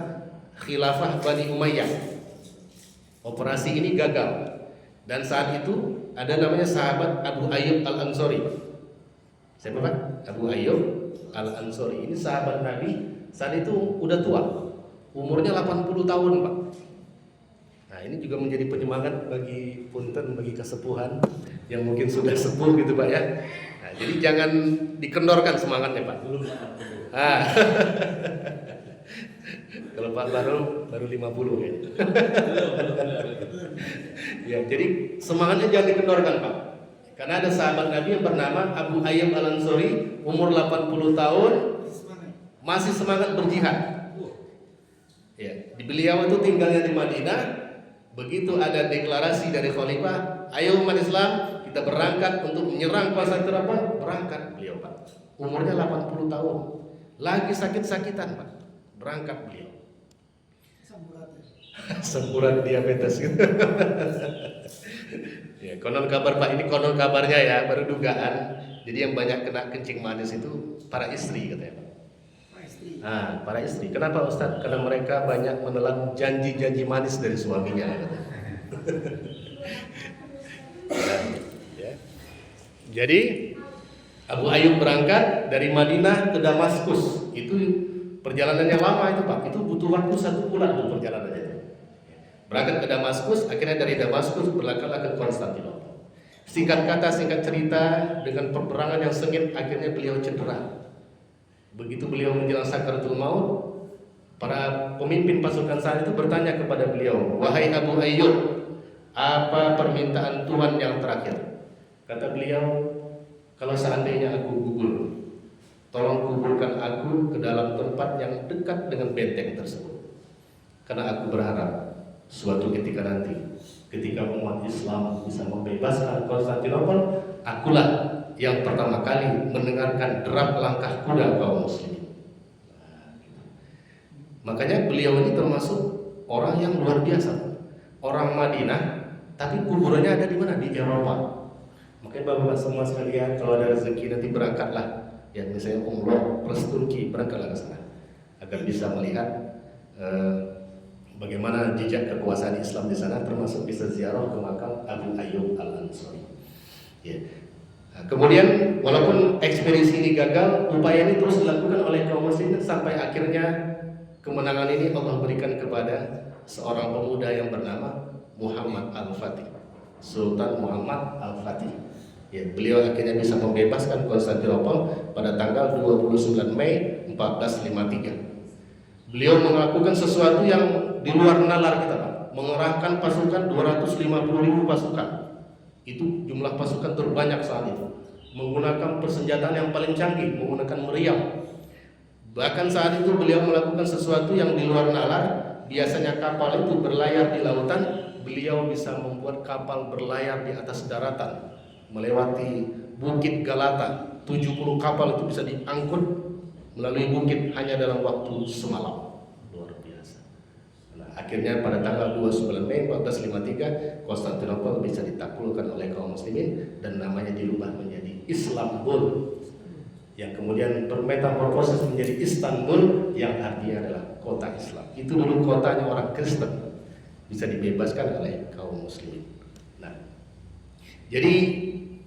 khilafah Bani Umayyah. Operasi ini gagal. Dan saat itu ada namanya sahabat Abu Ayyub Al-Ansori. Siapa Pak? Abu Ayyub Al-Ansori. Ini sahabat Nabi, saat itu udah tua. Umurnya 80 tahun, Pak. Nah, ini juga menjadi penyemangat bagi punten, bagi kesepuhan yang mungkin sudah sepuh gitu, Pak ya. Nah, jadi jangan dikendorkan semangatnya, Pak. Ah. Kalau Pak baru 50 ya. Ya, jadi semangatnya jangan dikendorkan, Pak. Karena ada sahabat Nabi yang bernama Abu Ayyub Al-Ansori, umur 80 tahun, masih semangat berjihad. Ya, beliau itu tinggalnya di Madinah. Begitu ada deklarasi dari khalifah, ayo umat Islam, kita berangkat untuk menyerang Konstantinopel, berangkat beliau, Pak. Umurnya 80 tahun. Lagi sakit-sakitan, Pak. Berangkat beliau. Semburat diabetes gitu. Ya, konon kabar Pak, ini konon kabarnya ya, baru dugaan. Jadi yang banyak kena kencing manis itu para istri katanya, Pak. Nah, para istri. Kenapa Ustadz? Karena mereka banyak menelan janji-janji manis dari suaminya. Ya. Jadi Abu Ayyub berangkat dari Madinah ke Damaskus. Itu perjalanannya lama itu, Pak. Itu butuh waktu 1 bulan untuk perjalanannya. Berangkat ke Damaskus, akhirnya dari Damaskus berangkatlah ke Konstantinopel. Singkat kata, singkat cerita, dengan peperangan yang sengit, akhirnya beliau cedera. Begitu beliau menjelang sakaratul maut, para pemimpin pasukan saat itu bertanya kepada beliau, wahai Abu Ayyub, apa permintaan Tuhan yang terakhir? Kata beliau, kalau seandainya aku gugur, tolong kuburkan aku ke dalam tempat yang dekat dengan benteng tersebut. Karena aku berharap suatu ketika nanti, ketika umat Islam bisa membebaskan Konstantinopel, akulah yang pertama kali mendengarkan derap langkah kuda kaum muslimin. Makanya beliau ini termasuk orang yang luar biasa, orang Madinah, tapi kuburannya ada di mana? Di Eropa. Makanya bapak semua sekalian, kalau ada rezeki nanti berangkatlah, ya misalnya umroh plus Turki, berangkatlah ke sana agar bisa melihat bagaimana jejak kekuasaan Islam di sana, termasuk bisa ziarah ke makam Abu Ayyub Al-Ansori. Ya. Nah, kemudian walaupun ekspedisi ini gagal, upaya ini terus dilakukan oleh kaum muslimin sampai akhirnya kemenangan ini Allah berikan kepada seorang pemuda yang bernama Muhammad Al-Fatih, Sultan Muhammad Al-Fatih. Ya, beliau akhirnya bisa membebaskan Konstantinopel pada tanggal 29 Mei 1453. Beliau melakukan sesuatu yang di luar nalar kita Pak, mengerahkan pasukan 250.000 pasukan. Itu jumlah pasukan terbanyak saat itu. Menggunakan persenjataan yang paling canggih, menggunakan meriam. Bahkan saat itu beliau melakukan sesuatu yang di luar nalar. Biasanya kapal itu berlayar di lautan, beliau bisa membuat kapal berlayar di atas daratan, melewati Bukit Galata. 70 kapal itu bisa diangkut melalui bukit hanya dalam waktu semalam. Luar biasa. Nah, akhirnya pada tanggal 29 Mei 1453 Konstantinopel bisa ditaklukkan oleh kaum muslimin dan namanya dirubah menjadi Islambul, yang kemudian bermetamorfosis menjadi Istanbul yang artinya adalah kota Islam. Itu dulu kotanya orang Kristen, bisa dibebaskan oleh kaum muslimin. Nah, jadi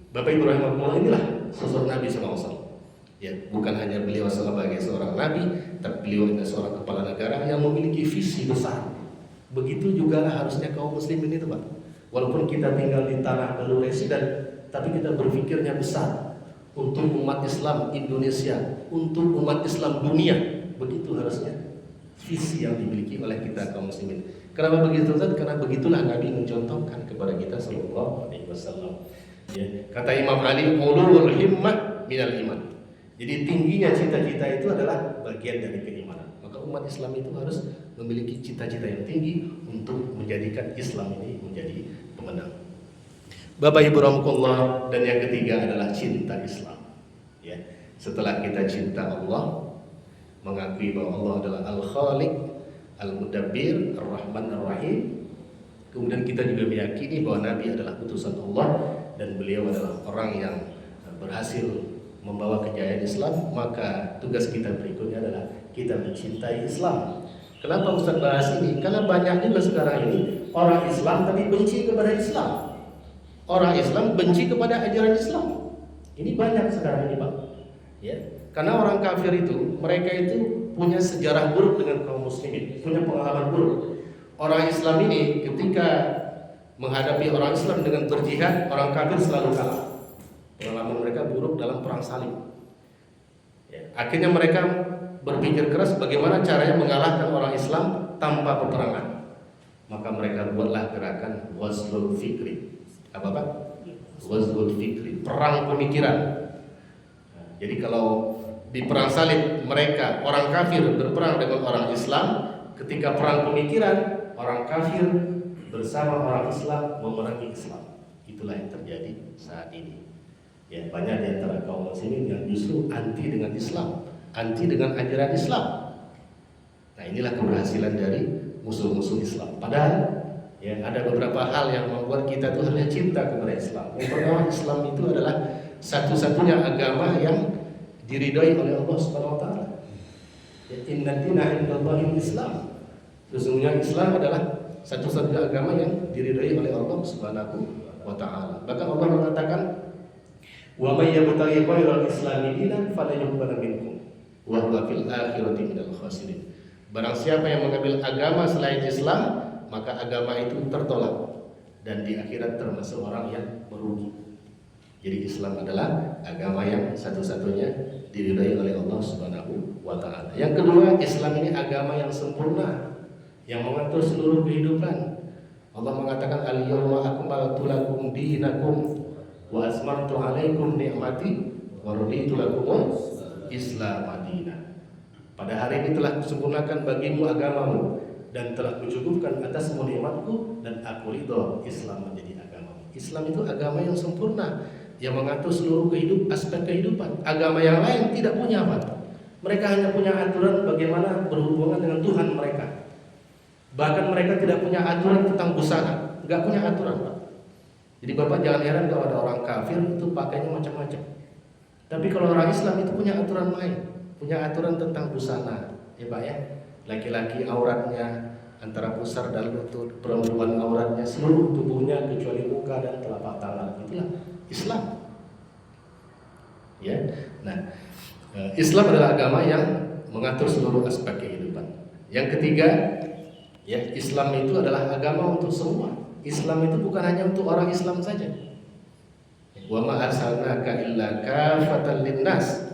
Bapak Ibu rahimakumullah, inilah sosok Nabi SAW. Ya, bukan hanya beliau sebagai seorang nabi, tapi beliau adalah seorang kepala negara yang memiliki visi besar. Begitu juga harusnya kaum muslimin itu Pak. Walaupun kita tinggal di tanah baru residen, tapi kita berpikirnya besar untuk umat Islam Indonesia, untuk umat Islam dunia. Begitu harusnya visi yang dimiliki oleh kita kaum muslimin. Kenapa begitu Ustaz? Karena begitulah Nabi mencontohkan kepada kita sallallahu alaihi wasallam. Ya, kata Imam Ali, ulul himmah minal iman. Jadi tingginya cita-cita itu adalah bagian dari keimanan. Maka umat Islam itu harus memiliki cita-cita yang tinggi untuk menjadikan Islam ini menjadi pemenang. Bapak Ibu rahimakumullah, dan yang ketiga adalah cinta Islam. Ya, setelah kita cinta Allah, mengakui bahwa Allah adalah Al-Khaliq, Al-Mudabbir, Ar-Rahman, Ar-Rahim. Kemudian kita juga meyakini bahwa Nabi adalah utusan Allah dan beliau adalah orang yang berhasil membawa kejayaan Islam. Maka tugas kita berikutnya adalah kita mencintai Islam. Kenapa Ustaz bahas ini? Karena banyak juga sekarang ini orang Islam tapi benci kepada Islam. Orang Islam benci kepada ajaran Islam. Ini banyak sekarang ini Pak. Ya, karena orang kafir itu, mereka itu punya sejarah buruk dengan kaum muslimin, punya pengalaman buruk. Orang Islam ini ketika menghadapi orang Islam dengan berjihad, orang kafir selalu kalah. Pengalaman mereka buruk dalam perang salib. Ya, akhirnya mereka berpikir keras bagaimana caranya mengalahkan orang Islam tanpa peperangan. Maka mereka buatlah gerakan Ghazwul Fikri. Apa Pak? Ghazwul Fikri, perang pemikiran. Nah, jadi kalau di perang salib mereka orang kafir berperang dengan orang Islam, ketika perang pemikiran orang kafir bersama orang Islam memerangi Islam. Itulah yang terjadi saat ini. Ya, banyak di antara kaum muslimin yang justru anti dengan Islam, anti dengan ajaran Islam. Nah, inilah keberhasilan dari musuh-musuh Islam. Padahal ya, ada beberapa hal yang membuat kita tuh harusnya cinta kepada Islam. Yang pertama, Islam itu adalah satu-satunya agama yang diridhoi oleh Allah Subhanahu wa taala. Ya, inna dina indallahil Islam. Sesungguhnya Islam adalah satu-satunya agama yang diridhai oleh Allah Subhanahu wa taala. Bahkan Allah mengatakan, "Wa may yabtaghi ghairal islami dinan falan yuqbala minhu wa huwa fil akhirati minal khasirin." Barang siapa yang mengambil agama selain Islam, maka agama itu tertolak dan di akhirat termasuk orang yang merugi. Jadi Islam adalah agama yang satu-satunya diridhai oleh Allah Subhanahu wa taala. Yang kedua, Islam ini agama yang sempurna, yang mengatur seluruh kehidupan. Allah mengatakan, al-yawma akmaltu lakum dinakum wa asmartu alaikum ni'mati wa raditu lakum Islam madinah. Pada hari ini telah kusempurnakan bagimu agamamu dan telah kucukupkan atasmu nikmatku dan aku ridho Islam menjadi agamamu. Islam itu agama yang sempurna, yang mengatur seluruh aspek kehidupan. Agama yang lain tidak punya apa? Mereka hanya punya aturan bagaimana berhubungan dengan Tuhan mereka. Bahkan mereka tidak punya aturan tentang busana, nggak punya aturan Pak. Jadi Bapak jangan heran kalau ada orang kafir itu pakainya macam-macam. Tapi kalau orang Islam itu punya aturan lain, punya aturan tentang busana, ya Pak ya. Laki-laki auratnya antara pusar dan lutut, perempuan auratnya seluruh tubuhnya kecuali muka dan telapak tangan. Itulah Islam. Ya, nah Islam adalah agama yang mengatur seluruh aspek kehidupan. Yang ketiga, ya, Islam itu adalah agama untuk semua. Islam itu bukan hanya untuk orang Islam saja. Wa ma arsalnaka illa kafatan linnas.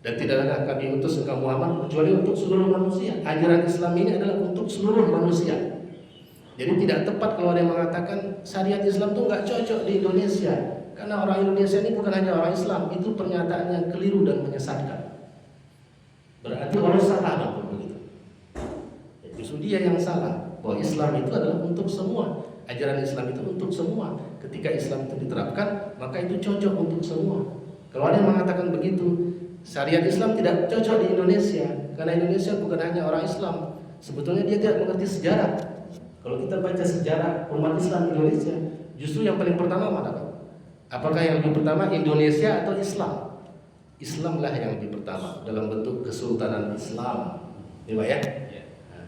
Dan tidaklah kami utus engkau Muhammad kecuali untuk seluruh manusia. Ajaran Islam ini adalah untuk seluruh manusia. Jadi tidak tepat kalau ada yang mengatakan syariat Islam itu nggak cocok di Indonesia. Karena orang Indonesia ini bukan hanya orang Islam. Itu pernyataan yang keliru dan menyesatkan. Berarti orang salah dong begitu. Justru dia yang salah. Bahwa Islam itu adalah untuk semua. Ajaran Islam itu untuk semua. Ketika Islam itu diterapkan, maka itu cocok untuk semua. Kalau ada yang mengatakan begitu, syariat Islam tidak cocok di Indonesia, karena Indonesia bukan hanya orang Islam. Sebetulnya dia tidak mengerti sejarah. Kalau kita baca sejarah umat Islam Indonesia, justru yang paling pertama mana Pak? Apakah yang lebih pertama Indonesia atau Islam? Islamlah yang lebih pertama dalam bentuk kesultanan Islam. Ini Pak ya?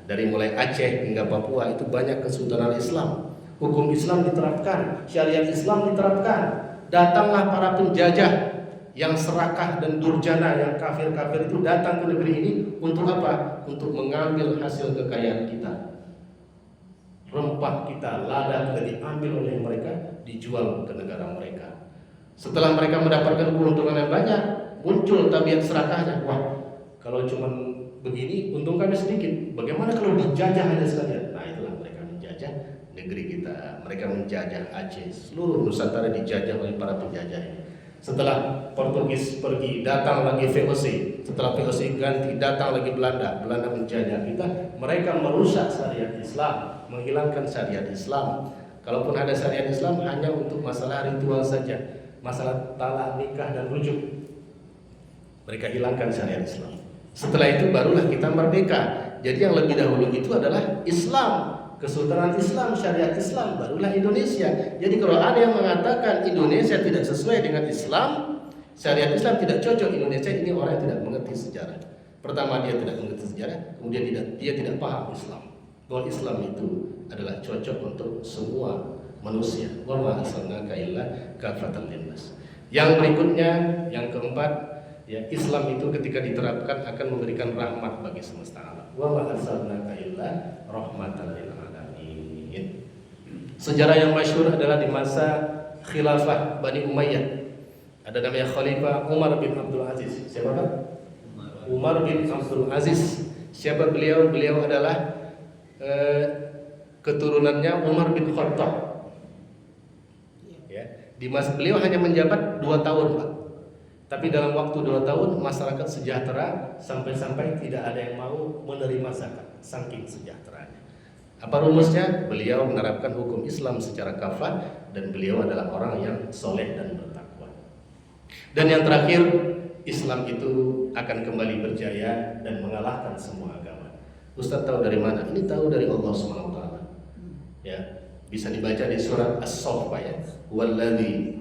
Dari mulai Aceh hingga Papua itu banyak kesultanan Islam. Hukum Islam diterapkan, syariat Islam diterapkan. Datanglah para penjajah yang serakah dan durjana, yang kafir-kafir itu datang ke negeri ini untuk apa? Untuk mengambil hasil kekayaan kita. Rempah kita, lada kita diambil oleh mereka, dijual ke negara mereka. Setelah mereka mendapatkan keuntungan yang banyak, muncul tabiat serakahnya. Wah, kalau cuma begini, untung kami sedikit. Bagaimana kalau dijajah aja sekalian? Nah, itulah mereka menjajah negeri kita. Mereka menjajah Aceh, seluruh Nusantara dijajah oleh para penjajah ini. Setelah Portugis pergi, datang lagi VOC. Setelah VOC ganti, datang lagi Belanda. Belanda menjajah kita. Mereka merusak syariat Islam, menghilangkan syariat Islam. Kalaupun ada syariat Islam, hanya untuk masalah ritual saja, masalah talak, nikah dan rujuk. Mereka hilangkan syariat Islam. Setelah itu barulah kita merdeka. Jadi yang lebih dahulu itu adalah Islam, kesultanan Islam, syariat Islam, barulah Indonesia. Jadi kalau ada yang mengatakan Indonesia tidak sesuai dengan Islam, syariat Islam tidak cocok Indonesia, ini orang yang tidak mengerti sejarah. Pertama dia tidak mengerti sejarah, kemudian dia tidak paham Islam. Bahwa Islam itu adalah cocok untuk semua manusia. Wa ma arsalnaka illa kafatan linnas. Yang berikutnya, yang keempat, ya, Islam itu ketika diterapkan akan memberikan rahmat bagi semesta alam. Wa ma arsalnaka illa rahmatan lil alamin. Sejarah yang masyhur adalah di masa khilafah Bani Umayyah. Ada namanya Khalifah Umar bin Abdul Aziz. Siapa Pak? Umar bin Abdul Aziz. Siapa beliau? Beliau adalah keturunannya Umar bin Khattab. Ya, di masa beliau hanya menjabat 2 tahun, Pak. Tapi dalam waktu 2 tahun masyarakat sejahtera sampai-sampai tidak ada yang mau menerima zakat, saking sejahteranya. Apa rumusnya? Beliau menerapkan hukum Islam secara kafah dan beliau adalah orang yang soleh dan bertakwa. Dan yang terakhir, Islam itu akan kembali berjaya dan mengalahkan semua agama. Ustaz tahu dari mana? Ini tahu dari Allah SWT. Ya, bisa dibaca di surat As-Saff ya. Walladzi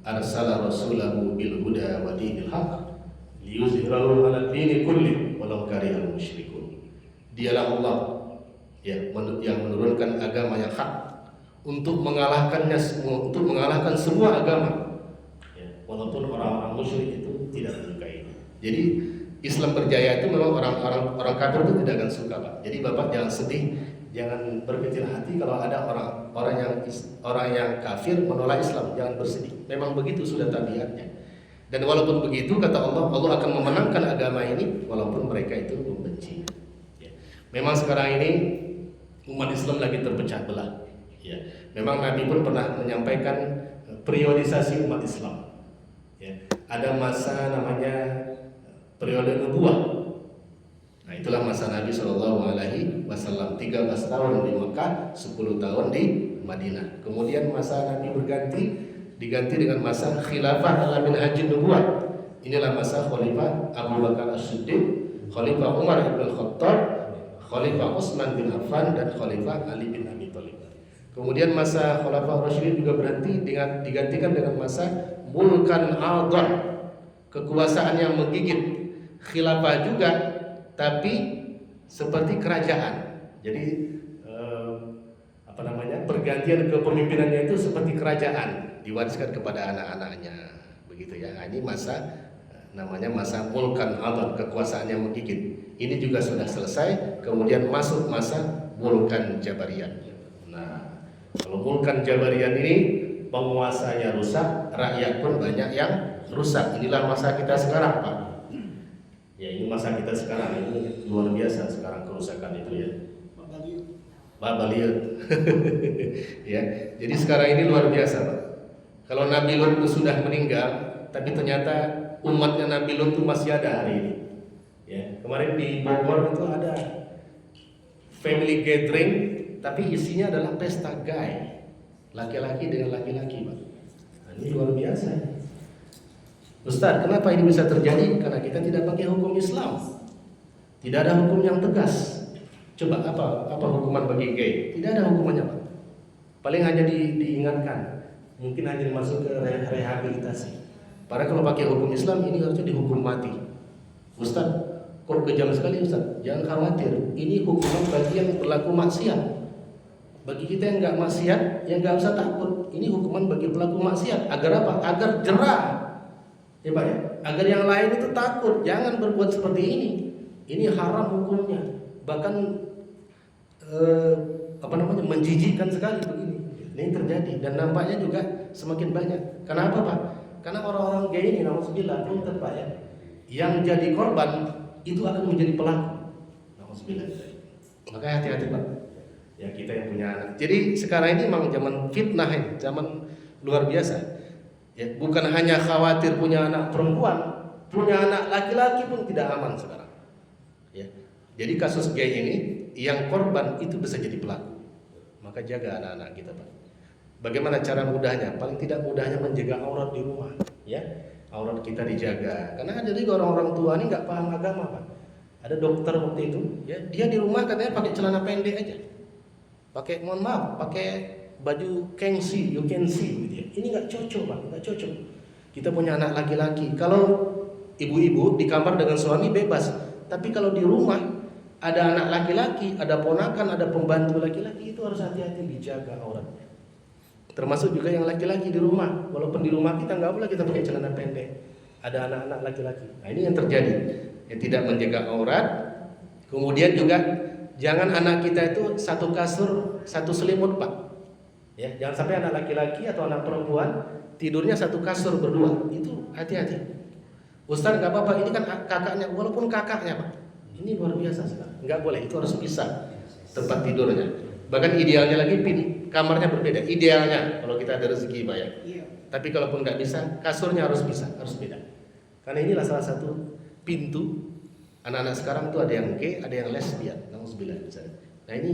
arsala rasulahu bil huda wa dinil haq liyuzhirahu 'ala dini kulli walau karihal musyrikun. Dialah Allah ya, yang menurunkan agama yang hak untuk mengalahkannya semua, untuk mengalahkan semua agama. Ya, walaupun orang-orang musyrik itu tidak menyukainya. Jadi Islam berjaya itu memang orang kafir itu tidak akan suka, Pak. Jadi Bapak jangan sedih, jangan berkecil hati kalau ada orang yang kafir menolak Islam, jangan bersedih. Memang begitu sudah tabiatnya. Dan walaupun begitu kata Allah, Allah akan memenangkan agama ini walaupun mereka itu membenci. Ya. Memang sekarang ini umat Islam lagi terpecah belah. Ya. Memang Nabi pun pernah menyampaikan periodisasi umat Islam. Ya. Ada masa namanya periode nubuah. Nah, itulah masa Nabi SAW 13 tahun di Mekah, 10 tahun di Madinah. Kemudian masa Nabi diganti dengan masa khilafah ala minhajin nubuwah. Inilah masa Khalifah Abu Bakar As-Siddiq, Khalifah Umar bin Khattab, Khalifah Utsman bin Affan dan Khalifah Ali bin Abi Thalib. Kemudian masa Khalifah Rasyidin juga digantikan dengan masa mulkan adhan, kekuasaan yang menggigit. Khilafah juga, tapi seperti kerajaan. Jadi pergantian kepemimpinannya itu seperti kerajaan, diwariskan kepada anak-anaknya, begitu ya. Nah, ini masa namanya masa mulkan adhan, kekuasaan yang menggigit. Ini juga sudah selesai. Kemudian masuk masa mulkan Jabariyah. Nah, kalau mulkan Jabariyah ini penguasanya rusak, rakyat pun banyak yang rusak. Inilah masa kita sekarang, Pak. Ya ini masa kita sekarang ini luar biasa sekarang kerusakan itu ya. Pak Baliut. Ya, jadi sekarang ini luar biasa Pak. Kalau Nabi Lut itu sudah meninggal, tapi ternyata umatnya Nabi Lut itu masih ada hari ini. Ya, kemarin di Bogor itu ada family gathering, tapi isinya adalah pesta gay, laki-laki dengan laki-laki Pak. Nah, ini luar biasa. Ustaz, kenapa ini bisa terjadi? Karena kita tidak pakai hukum Islam. Tidak ada hukum yang tegas. Coba apa hukuman bagi gay? Tidak ada hukumannya Pak. Paling hanya diingatkan. Mungkin hanya masuk ke rehabilitasi. Padahal kalau pakai hukum Islam ini harusnya dihukum mati. Ustaz, kok kejam sekali Ustaz? Jangan khawatir. Ini hukuman bagi yang berlaku maksiat. Bagi kita yang nggak maksiat, yang nggak usah takut. Ini hukuman bagi pelaku maksiat. Agar apa? Agar jerah. Ya Pak ya, agar yang lain itu takut, jangan berbuat seperti ini. Ini haram hukumnya, bahkan menjijikkan sekali begini. Ini terjadi dan nampaknya juga semakin banyak. Kenapa Pak? Karena orang-orang gay ini, nauzubillah, punten Pak ya, yang jadi korban itu akan menjadi pelaku. Nauzubillah. Maka hati-hati Pak. Ya kita yang punya anak. Jadi sekarang ini memang zaman fitnah ini, zaman luar biasa. Ya, bukan hanya khawatir punya anak perempuan, punya anak laki-laki pun tidak aman sekarang. Ya, jadi kasus gay ini yang korban itu bisa jadi pelaku. Maka jaga anak-anak kita Pak. Bagaimana cara mudahnya? Paling tidak mudahnya menjaga aurat di rumah. Ya, aurat kita dijaga. Karena ada juga orang-orang tua ini nggak paham agama Pak. Ada dokter waktu itu, ya dia di rumah katanya pakai celana pendek aja, pakai pakai baju gengsi, you can see gitu ya. Ini nggak cocok Pak, nggak cocok. Kita punya anak laki-laki. Kalau ibu-ibu di kamar dengan suami bebas, tapi kalau di rumah ada anak laki-laki, ada ponakan, ada pembantu laki-laki, itu harus hati-hati dijaga auratnya. Termasuk juga yang laki-laki di rumah. Walaupun di rumah kita nggak boleh kita pakai celana pendek. Ada anak-anak laki-laki. Nah ini yang terjadi. Ya, tidak menjaga aurat. Kemudian juga jangan anak kita itu satu kasur, satu selimut Pak. Ya, jangan sampai anak laki-laki atau anak perempuan tidurnya satu kasur berdua. Itu hati-hati. Ustaz nggak apa-apa, ini kan kakaknya, walaupun kakaknya Pak. Ini luar biasa sekarang. Nggak boleh, itu harus pisah tempat tidurnya. Bahkan idealnya lagi kamarnya berbeda. Idealnya kalau kita ada rezeki Pak ya. Tapi kalaupun nggak bisa, kasurnya harus bisa, harus beda. Karena inilah salah satu pintu anak-anak sekarang itu ada yang gay, ada yang lesbian. Nauzubillah misalnya. Nah ini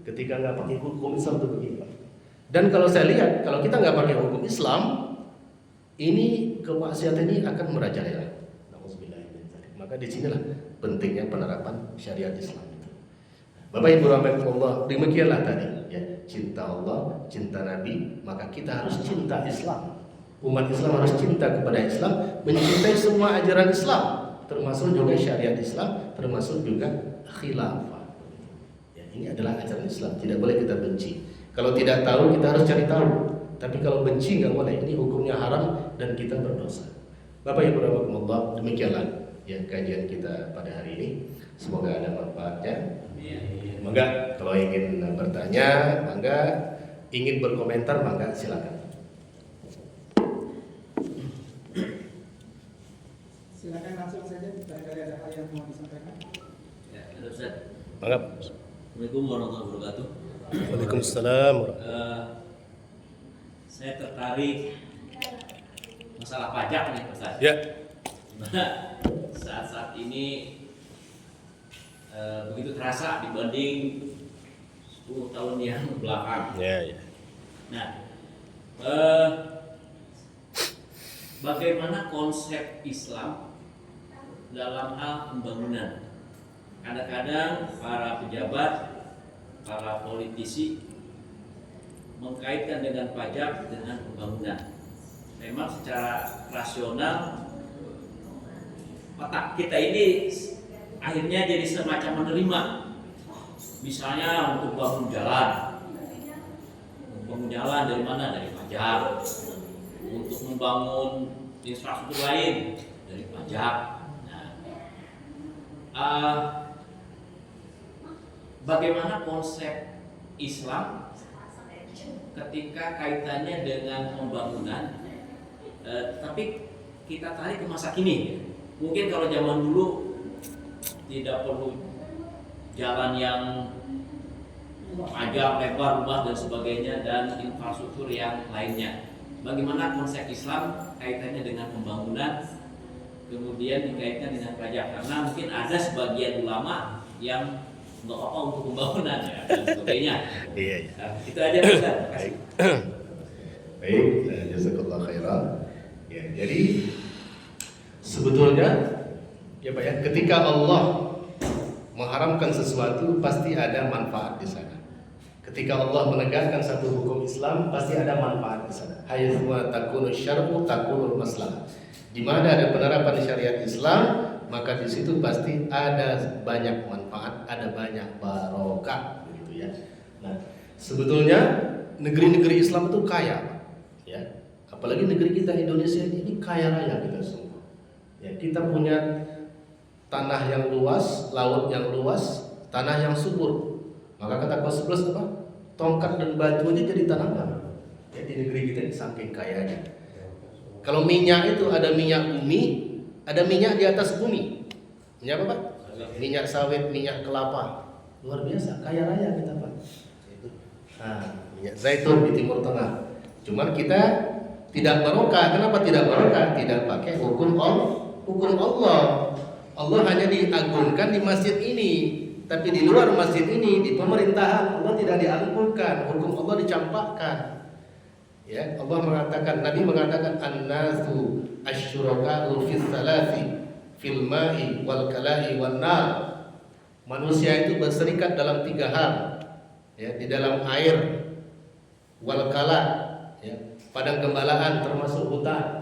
ketika nggak pakai hukum Islam itu begini Pak. Dan kalau saya lihat, kalau kita nggak pakai hukum Islam, ini kemaksiatan ini akan merajalela. Maka disinilah pentingnya penerapan syariat Islam. Bapak Ibu rahmatullah, demikianlah tadi ya, cinta Allah, cinta Nabi, maka kita harus cinta Islam. Umat Islam harus cinta kepada Islam, mencintai semua ajaran Islam, termasuk juga syariat Islam, termasuk juga khilafah. Ya, ini adalah ajaran Islam, tidak boleh kita benci. Kalau tidak tahu kita harus cari tahu. Tapi kalau benci nggak boleh. Ini hukumnya haram dan kita berdosa. Bapak Ibu rahmatullah, demikianlah ya kajian kita pada hari ini. Semoga ada manfaatnya. Mangga kalau ingin bertanya, mangga ingin berkomentar, mangga silakan. Silakan langsung saja. Barangkali ada hal yang mau disampaikan. Ya, ada Ustaz. Mangga. Assalamualaikum warahmatullahi wabarakatuh. Waalaikumsalam. Saya tertarik masalah pajak nih Ustaz. Ya. Saat-saat ini begitu terasa dibanding 10 tahun yang belakang. Ya. Nah, bagaimana konsep Islam dalam hal pembangunan? Kadang-kadang para pejabat, para politisi mengkaitkan dengan pajak dengan pembangunan. Memang secara rasional otak kita ini akhirnya jadi semacam menerima. Misalnya untuk bangun jalan dari mana? Dari pajak. Untuk membangun infrastruktur lain dari pajak. Nah, bagaimana konsep Islam ketika kaitannya dengan pembangunan, tapi kita tarik ke masa kini. Mungkin kalau zaman dulu tidak perlu jalan yang panjang, lebar, luas dan sebagainya, dan infrastruktur yang lainnya. Bagaimana konsep Islam kaitannya dengan pembangunan, kemudian dikaitkan dengan pajak, karena mungkin ada sebagian ulama yang nggak apa untuk pembangunan ya, dan sebagainya. Iya. Nah, itu aja Ustaz. Terima kasih. Baik, jazakallah khairan. Ya, jadi sebetulnya ya Pak ya, ketika Allah mengharamkan sesuatu pasti ada manfaat di sana. Ketika Allah menegakkan satu hukum Islam pasti ada manfaat di sana. Haitsu takunu syar'u takunul maslahah. Di mana ada penerapan syariat Islam, maka di situ pasti ada banyak manfaat, ada banyak barokah, begitu ya. Nah, sebetulnya negeri-negeri Islam itu kaya, ya. Apalagi negeri kita Indonesia ini kaya raya kita semua. Ya, kita punya tanah yang luas, laut yang luas, tanah yang subur. Maka kata Kos Plus apa? Tongkat dan batu aja jadi tanaman. Ya, di negeri kita ini saking kayanya. Kalau minyak itu ada minyak bumi, ada minyak di atas bumi. Minyak apa Pak? Minyak sawit, minyak kelapa. Luar biasa, kaya raya kita Pak. Nah, minyak zaitun di Timur Tengah. Cuman kita tidak barokah. Kenapa tidak barokah? Tidak pakai hukum Allah. Allah hanya diagungkan di masjid ini, tapi di luar masjid ini, di pemerintahan Allah tidak diagungkan, hukum Allah dicampakkan. Ya, Allah mengatakan, Nabi mengatakan an-nasu asyuraka'u fis salasi fil ma'i wal kala'i wan nar. Manusia itu berserikat dalam 3 hal. Ya, di dalam air, wal kala, ya, padang gembalaan termasuk hutan.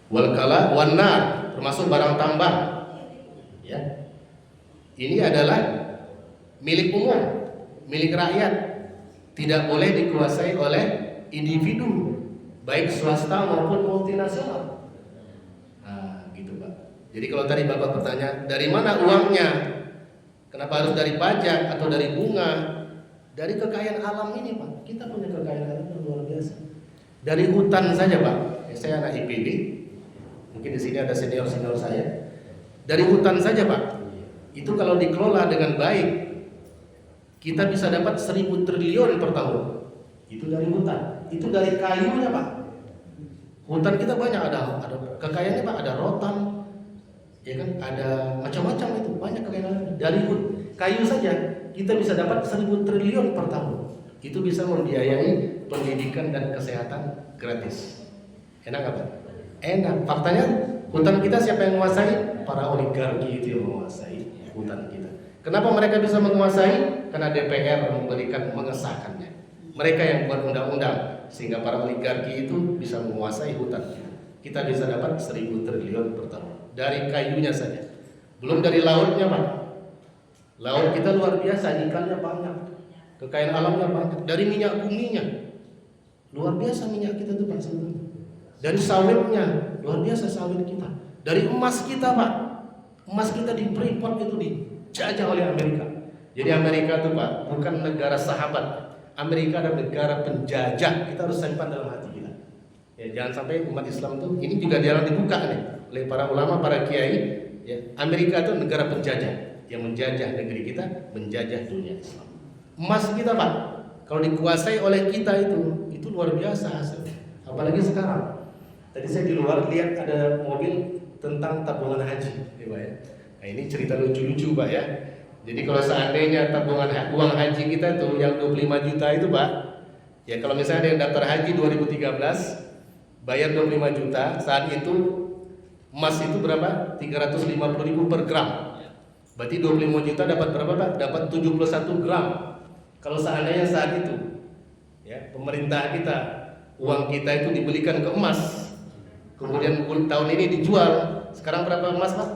Wal kala wan nar termasuk barang tambang. Ya. Ini adalah milik umum, milik rakyat. Tidak boleh dikuasai oleh individu, baik swasta maupun multinasional. Nah, gitu Pak. Jadi kalau tadi Bapak bertanya, dari mana uangnya? Kenapa harus dari pajak atau dari bunga? Dari kekayaan alam ini Pak. Kita punya kekayaan alam yang luar biasa. Dari hutan saja Pak. Saya anak IPB. Mungkin di sini ada senior-senior saya. Dari hutan saja Pak, itu kalau dikelola dengan baik, kita bisa dapat 1.000 triliun per tahun. Itu dari hutan, itu dari kayunya Pak. Hutan kita banyak, ada kekayaannya Pak, ada rotan, ya kan, ada macam-macam itu, banyak kekayaan. Dari kayu saja kita bisa dapat 1.000 triliun per tahun. Itu bisa membiayai pendidikan dan kesehatan gratis. Enak nggak Pak? Enak. Faktanya hutan kita siapa yang menguasai? Para oligarki itu yang menguasai hutan kita. Kenapa mereka bisa menguasai? Karena DPR mengesahkannya. Mereka yang buat undang-undang sehingga para oligarki itu bisa menguasai hutan kita. Kita bisa dapat 1.000 triliun per tahun dari kayunya saja. Belum dari lautnya Pak. Laut kita luar biasa, ikannya banyak, kekayaan alamnya banyak. Dari minyak buminya luar biasa minyak kita tuh Pak sebetulnya. Dari sawitnya, luar biasa sawit kita. Dari emas kita Pak, emas kita di Freeport itu dijajah oleh Amerika. Jadi Amerika itu Pak bukan negara sahabat. Amerika adalah negara penjajah. Kita harus simpan dalam hati kita. Ya, jangan sampai umat Islam itu, ini juga jarang dibuka nih oleh para ulama, para kiai. Ya, Amerika itu negara penjajah yang menjajah negeri kita, menjajah dunia Islam. Emas kita Pak, kalau dikuasai oleh kita itu luar biasa hasilnya. Apalagi sekarang. Tadi saya di luar lihat ada mobil tentang tabungan haji, ya Pak ya. Nah, ini cerita lucu-lucu Pak ya. Jadi kalau seandainya tabungan uang haji kita tuh yang 25 juta itu Pak, ya kalau misalnya ada yang daftar haji 2013, bayar 25 juta, saat itu emas itu berapa? 350.000 per gram. Berarti 25 juta dapat berapa Pak? Dapat 71 gram. Kalau seandainya saat itu, ya pemerintah kita, uang kita itu dibelikan ke emas. Kemudian tahun ini dijual. Sekarang berapa emas Pak?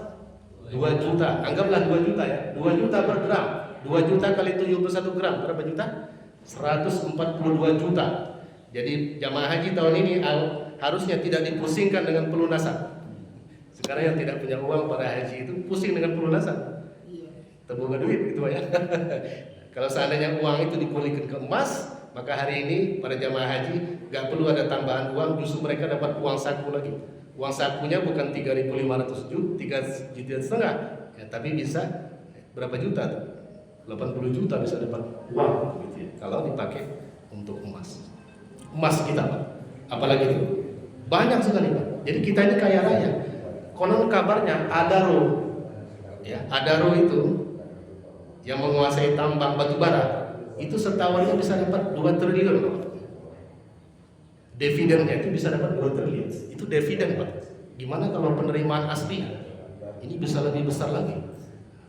2 juta. Anggaplah 2 juta ya. 2 juta per gram. 2 juta kali 71 gram. Berapa juta? 142 juta. Jadi jamaah haji tahun ini harusnya tidak dipusingkan dengan pelunasan. Sekarang yang tidak punya uang para haji itu pusing dengan pelunasan. Terbuka duit gitu ya. Kalau seandainya uang itu dipulihkan ke emas, maka hari ini para jamaah haji gak perlu ada tambahan uang, justru mereka dapat uang saku lagi, Uang sakunya bukan 3.500 juta, 3,5 juta, ya, tapi bisa berapa juta tuh? 80 juta bisa dapat uang gitu ya, kalau dipakai untuk emas. Emas kita Pak, apalagi itu banyak sekali Pak. Jadi kita ini kaya raya. Konon kabarnya Adaro, ya Adaro itu yang menguasai tambang batu bara, itu setahunnya bisa dapat 2 triliun Pak. Dividennya itu bisa dapat 2 triliun. Itu dividen Pak. Gimana kalau penerimaan asli? Ini bisa lebih besar lagi.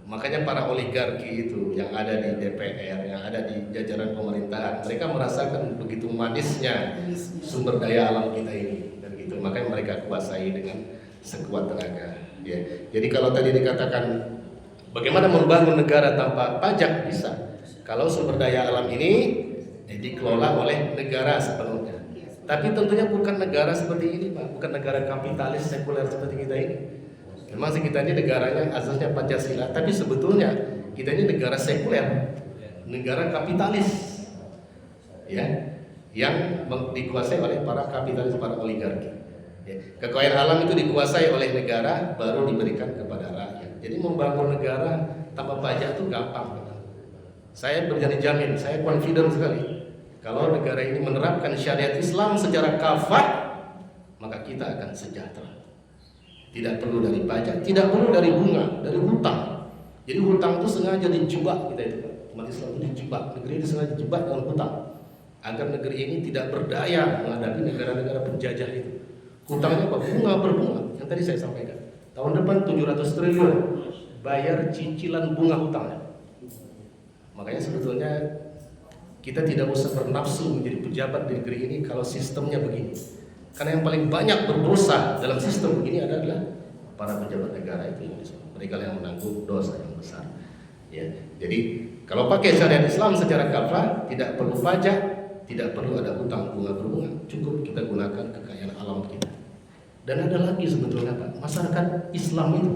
Makanya para oligarki itu yang ada di DPR, yang ada di jajaran pemerintahan, mereka merasakan begitu manisnya sumber daya alam kita ini, dan gitu. Makanya mereka kuasai dengan sekuat tenaga. Ya. Jadi kalau tadi dikatakan bagaimana membangun negara tanpa pajak, bisa. Kalau sumber daya alam ini dikelola oleh negara sepenuhnya. Tapi tentunya bukan negara seperti ini Pak, bukan negara kapitalis sekuler seperti kita ini. Memang sih kita ini negaranya asasnya Pancasila, tapi sebetulnya kita ini negara sekuler, negara kapitalis, ya, yang dikuasai oleh para kapitalis, para oligarki. Ya. Kekayaan alam itu dikuasai oleh negara, baru diberikan kepada rakyat. Jadi membangun negara tanpa pajak itu gampang. Saya berjanji jamin, saya confident sekali, kalau negara ini menerapkan syariat Islam secara kafah, maka kita akan sejahtera. Tidak perlu dari pajak, tidak perlu dari bunga, dari hutang. Jadi hutang itu sengaja dijebak kita itu, umat Islam itu dijebak, negeri ini sengaja dijebak dalam hutang, agar negeri ini tidak berdaya menghadapi negara-negara penjajah itu. Hutangnya apa? Bunga berbunga, yang tadi saya sampaikan. Tahun depan 700 triliun bayar cicilan bunga hutangnya. Makanya sebetulnya kita tidak usah bernafsu menjadi pejabat di negeri ini kalau sistemnya begini. Karena yang paling banyak berdosa dalam sistem begini adalah para pejabat negara itu, mereka yang menanggung dosa yang besar. Ya, jadi kalau pakai syariat Islam secara kafah, tidak perlu pajak, tidak perlu ada hutang bunga berbunga, cukup kita gunakan kekayaan alam kita. Dan ada lagi sebetulnya Pak, masyarakat Islam itu,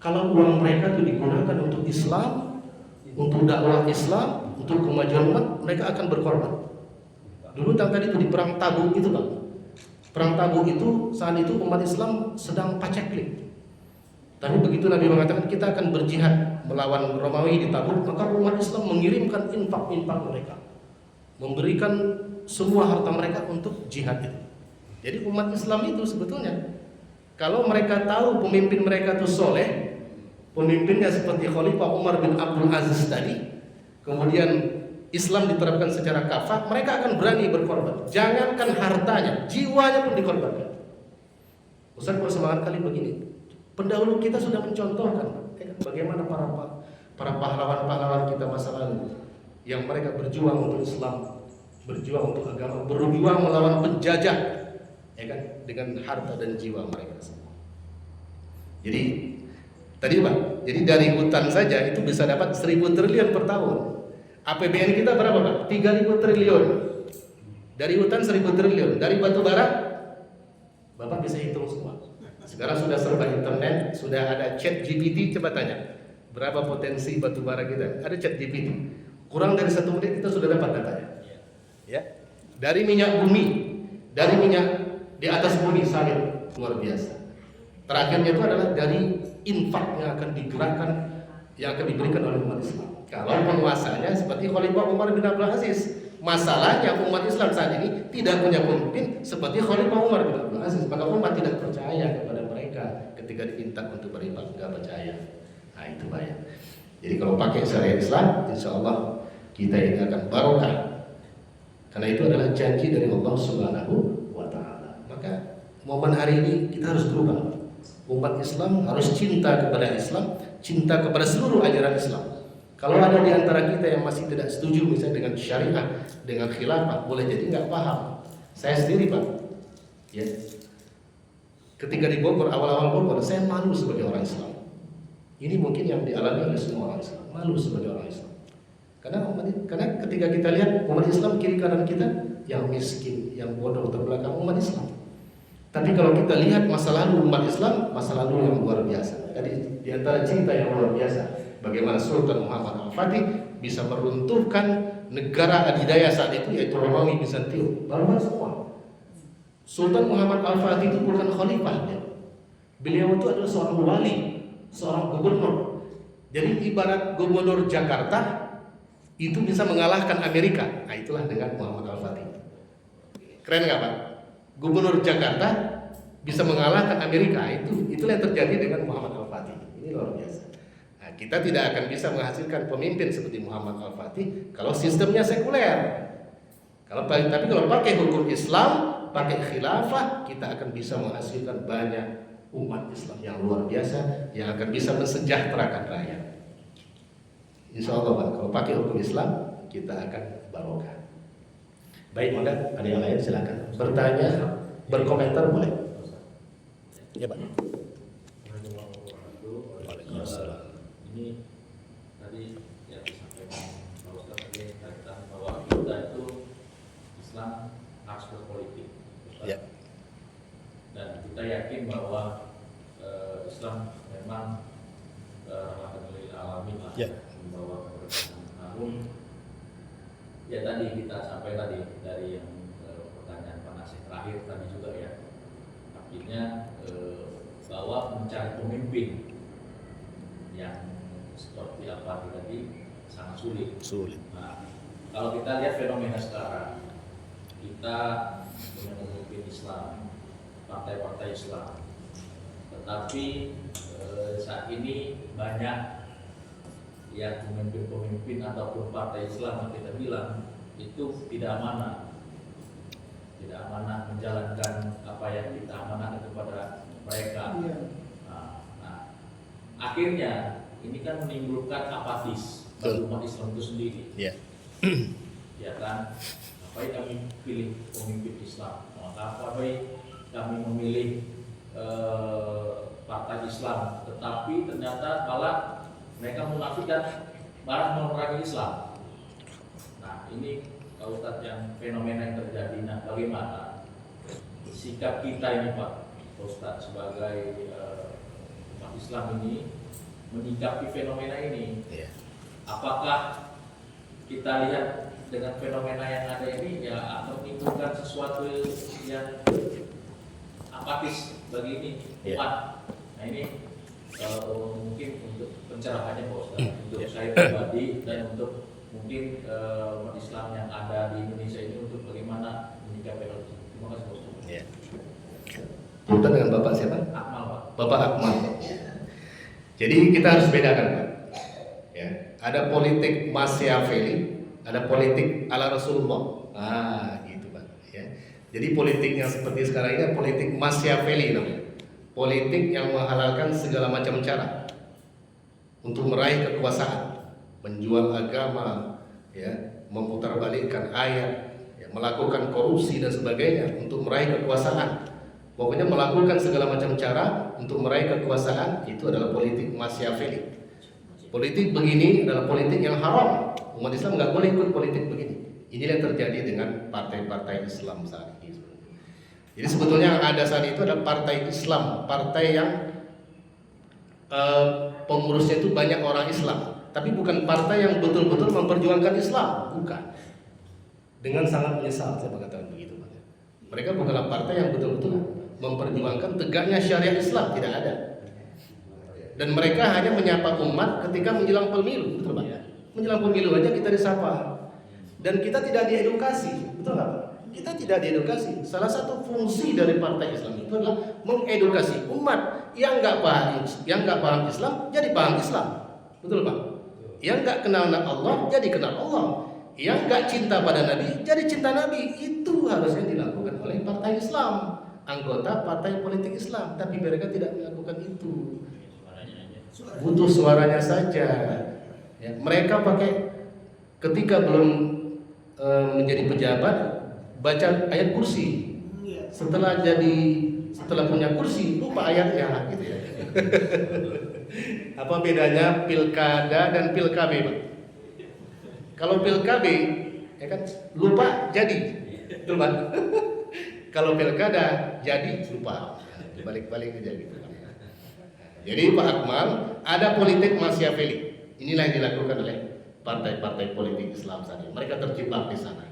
kalau uang mereka itu digunakan untuk Islam, untuk dakwah Islam, untuk kemajuan umat, mereka akan berkorban. Dulu tadi itu di perang Tabuk itu Pak. Perang Tabuk itu saat itu umat Islam sedang paceklik. Tapi begitu Nabi mengatakan kita akan berjihad melawan Romawi di Tabuk, maka umat Islam mengirimkan infak mereka, memberikan semua harta mereka untuk jihad itu. Jadi umat Islam itu sebetulnya kalau mereka tahu pemimpin mereka itu soleh, pemimpinnya seperti Khalifah Umar bin Abdul Aziz tadi, kemudian Islam diterapkan secara kafah, mereka akan berani berkorban. Jangankan hartanya, jiwanya pun dikorbankan. Ustaz bersemangat kali begini. Pendahulu kita sudah mencontohkan bagaimana para pahlawan-pahlawan kita masa lalu yang mereka berjuang untuk Islam, berjuang untuk agama, berjuang melawan penjajah, ya kan, dengan harta dan jiwa mereka. Jadi tadi Pak, jadi dari hutan saja itu bisa dapat 1.000 triliun per tahun. APBN kita berapa Pak? 3.000 triliun. Dari hutan 1.000 triliun. Dari batu bara, Bapak bisa hitung semua. Sekarang sudah serba internet, sudah ada chat GPT, coba tanya berapa potensi batu bara kita. Ada chat GPT. Kurang dari 1 menit kita sudah dapat datanya. Ya. Dari minyak bumi, dari minyak di atas bumi sawit, luar biasa. Terakhirnya itu adalah dari infak yang akan digerakkan, yang akan diberikan oleh umat Islam. Kalau penguasanya seperti Khalifah Umar bin Abdul Aziz, masalahnya umat Islam saat ini tidak punya pemimpin seperti Khalifah Umar bin Abdul Aziz, maka umat tidak percaya kepada mereka ketika diminta untuk beribadah, nggak percaya. Nah itu bahaya. Jadi kalau pakai syariat Islam, insya Allah kita ini akan barokah. Karena itu adalah janji dari Allah Subhanahu wa Ta'ala. Maka momen hari ini kita harus berubah. Umat Islam harus cinta kepada Islam, cinta kepada seluruh ajaran Islam. Kalau ada di antara kita yang masih tidak setuju misalnya dengan syariah, dengan khilafah, boleh jadi nggak paham. Saya sendiri Pak, ya, ketika di Bogor, awal-awal Bogor, saya malu sebagai orang Islam. Ini mungkin yang dialami oleh semua orang Islam, malu sebagai orang Islam. Karena ketika kita lihat umat Islam kiri kanan kita, yang miskin, yang bodoh terbelakang umat Islam. Tapi kalau kita lihat masa lalu umat Islam, masa lalu yang luar biasa. Tadi di antara cerita yang luar biasa, bagaimana Sultan Muhammad Al-Fatih bisa meruntuhkan negara adidaya saat itu, yaitu Romawi Bizantium. Barbar semua. Sultan Muhammad Al-Fatih itu bukan khalifah ya. Beliau itu adalah seorang wali, seorang gubernur. Jadi ibarat gubernur Jakarta itu bisa mengalahkan Amerika. Nah, itulah dengan Muhammad Al-Fatih. Keren nggak Pak? Gubernur Jakarta bisa mengalahkan Amerika. Itulah yang terjadi dengan Muhammad Al-Fatih. Ini luar biasa. Nah, kita tidak akan bisa menghasilkan pemimpin seperti Muhammad Al-Fatih kalau sistemnya sekuler. Tapi kalau pakai hukum Islam, pakai khilafah, kita akan bisa menghasilkan banyak umat Islam yang luar biasa yang akan bisa mensejahterakan rakyat. Insya Allah Pak, kalau pakai hukum Islam kita akan barokah. Baik, maka ada yang lain silakan bertanya, berkomentar boleh. Ya Pak. Waalaikumsalam. Ini tadi yang disampaikan Pak Ustaz tadi tentang bahwa kita itu Islam harus berpolitik. Ya. Dan kita yakin bahwa Islam memang rahmatan lil alamin lah, ya. Membawa keberkahan. Namun ya tadi kita sampai tadi dari yang pertanyaan Pak Nasir terakhir tadi juga ya, artinya bahwa mencari pemimpin yang seperti apa tadi sangat sulit. Nah, kalau kita lihat fenomena sekarang, kita dengan pemimpin Islam, partai-partai Islam, tetapi saat ini banyak yang pemimpin-pemimpin ataupun partai Islam yang kita bilang itu tidak amanah menjalankan apa yang kita amanahkan kepada mereka. Nah, akhirnya ini kan menimbulkan apatis bagi umat Islam itu sendiri. Ya kan, apa yang kami pilih pemimpin Islam, maka apa baik kami memilih partai Islam, tetapi ternyata malah mereka munafik dan malah memerangi Islam. Nah, ini kalau Ustaz yang fenomena yang terjadi, nah bagaimana sikap kita ini Pak Ustaz sebagai umat Islam ini menyikapi fenomena ini? Apakah kita lihat dengan fenomena yang ada ini ya akan menimbulkan sesuatu yang apatis bagi ini umat? Nah ini mungkin untuk pencerahannya Pak Ustaz, untuk saya pribadi dan untuk mungkin umat Islam yang ada di Indonesia ini untuk bagaimana menyikapi hal itu. Terima kasih Pak Ustaz. Punten dengan Bapak siapa? Akmal Pak. Bapak Akmal. Jadi kita harus bedakan Pak. Ya, ada politik Machiavelli, ada politik ala Rasulullah. Nah, gitu Pak. Ya. Jadi politik yang seperti sekarang ini politik Machiavelli namanya. Politik yang menghalalkan segala macam cara untuk meraih kekuasaan, menjual agama, ya, memutarbalikkan ayat, ya, melakukan korupsi dan sebagainya untuk meraih kekuasaan. Pokoknya melakukan segala macam cara untuk meraih kekuasaan, itu adalah politik Machiavelli. Politik begini adalah politik yang haram. Umat Islam nggak boleh ikut politik begini. Ini yang terjadi dengan partai-partai Islam saat ini. Jadi sebetulnya yang ada saat itu adalah partai Islam, partai yang pengurusnya itu banyak orang Islam, tapi bukan partai yang betul-betul memperjuangkan Islam, bukan. Dengan sangat menyesal saya mengatakan begitu. Mereka bukanlah partai yang betul-betul memperjuangkan tegaknya syariat Islam, tidak ada. Dan mereka hanya menyapa umat ketika menjelang pemilu, betul Pak? Menjelang pemilu aja kita disapa. Dan kita tidak diedukasi, betul nggak Pak? Kita tidak diedukasi. Salah satu fungsi dari partai Islam itu adalah mengedukasi umat yang nggak paham Islam jadi paham Islam, betul Pak? Yang nggak kenal Allah jadi kenal Allah. Yang nggak cinta pada Nabi jadi cinta Nabi. Itu harusnya dilakukan oleh partai Islam, anggota partai politik Islam. Tapi mereka tidak melakukan itu. Butuh suaranya saja. Ya, mereka pakai ketika belum menjadi pejabat baca ayat kursi. Setelah punya kursi lupa ayatnya gitu ya. Apa bedanya pilkada dan pilkabe Pak? Kalau pilkabe ya kan lupa jadi, betul Pak? Kalau pilkada jadi lupa, balik-balik aja gitu. Jadi Pak Akmal, ada politik Machiavelli. Inilah yang dilakukan oleh partai-partai politik Islam saat ini. Mereka terjebak di sana.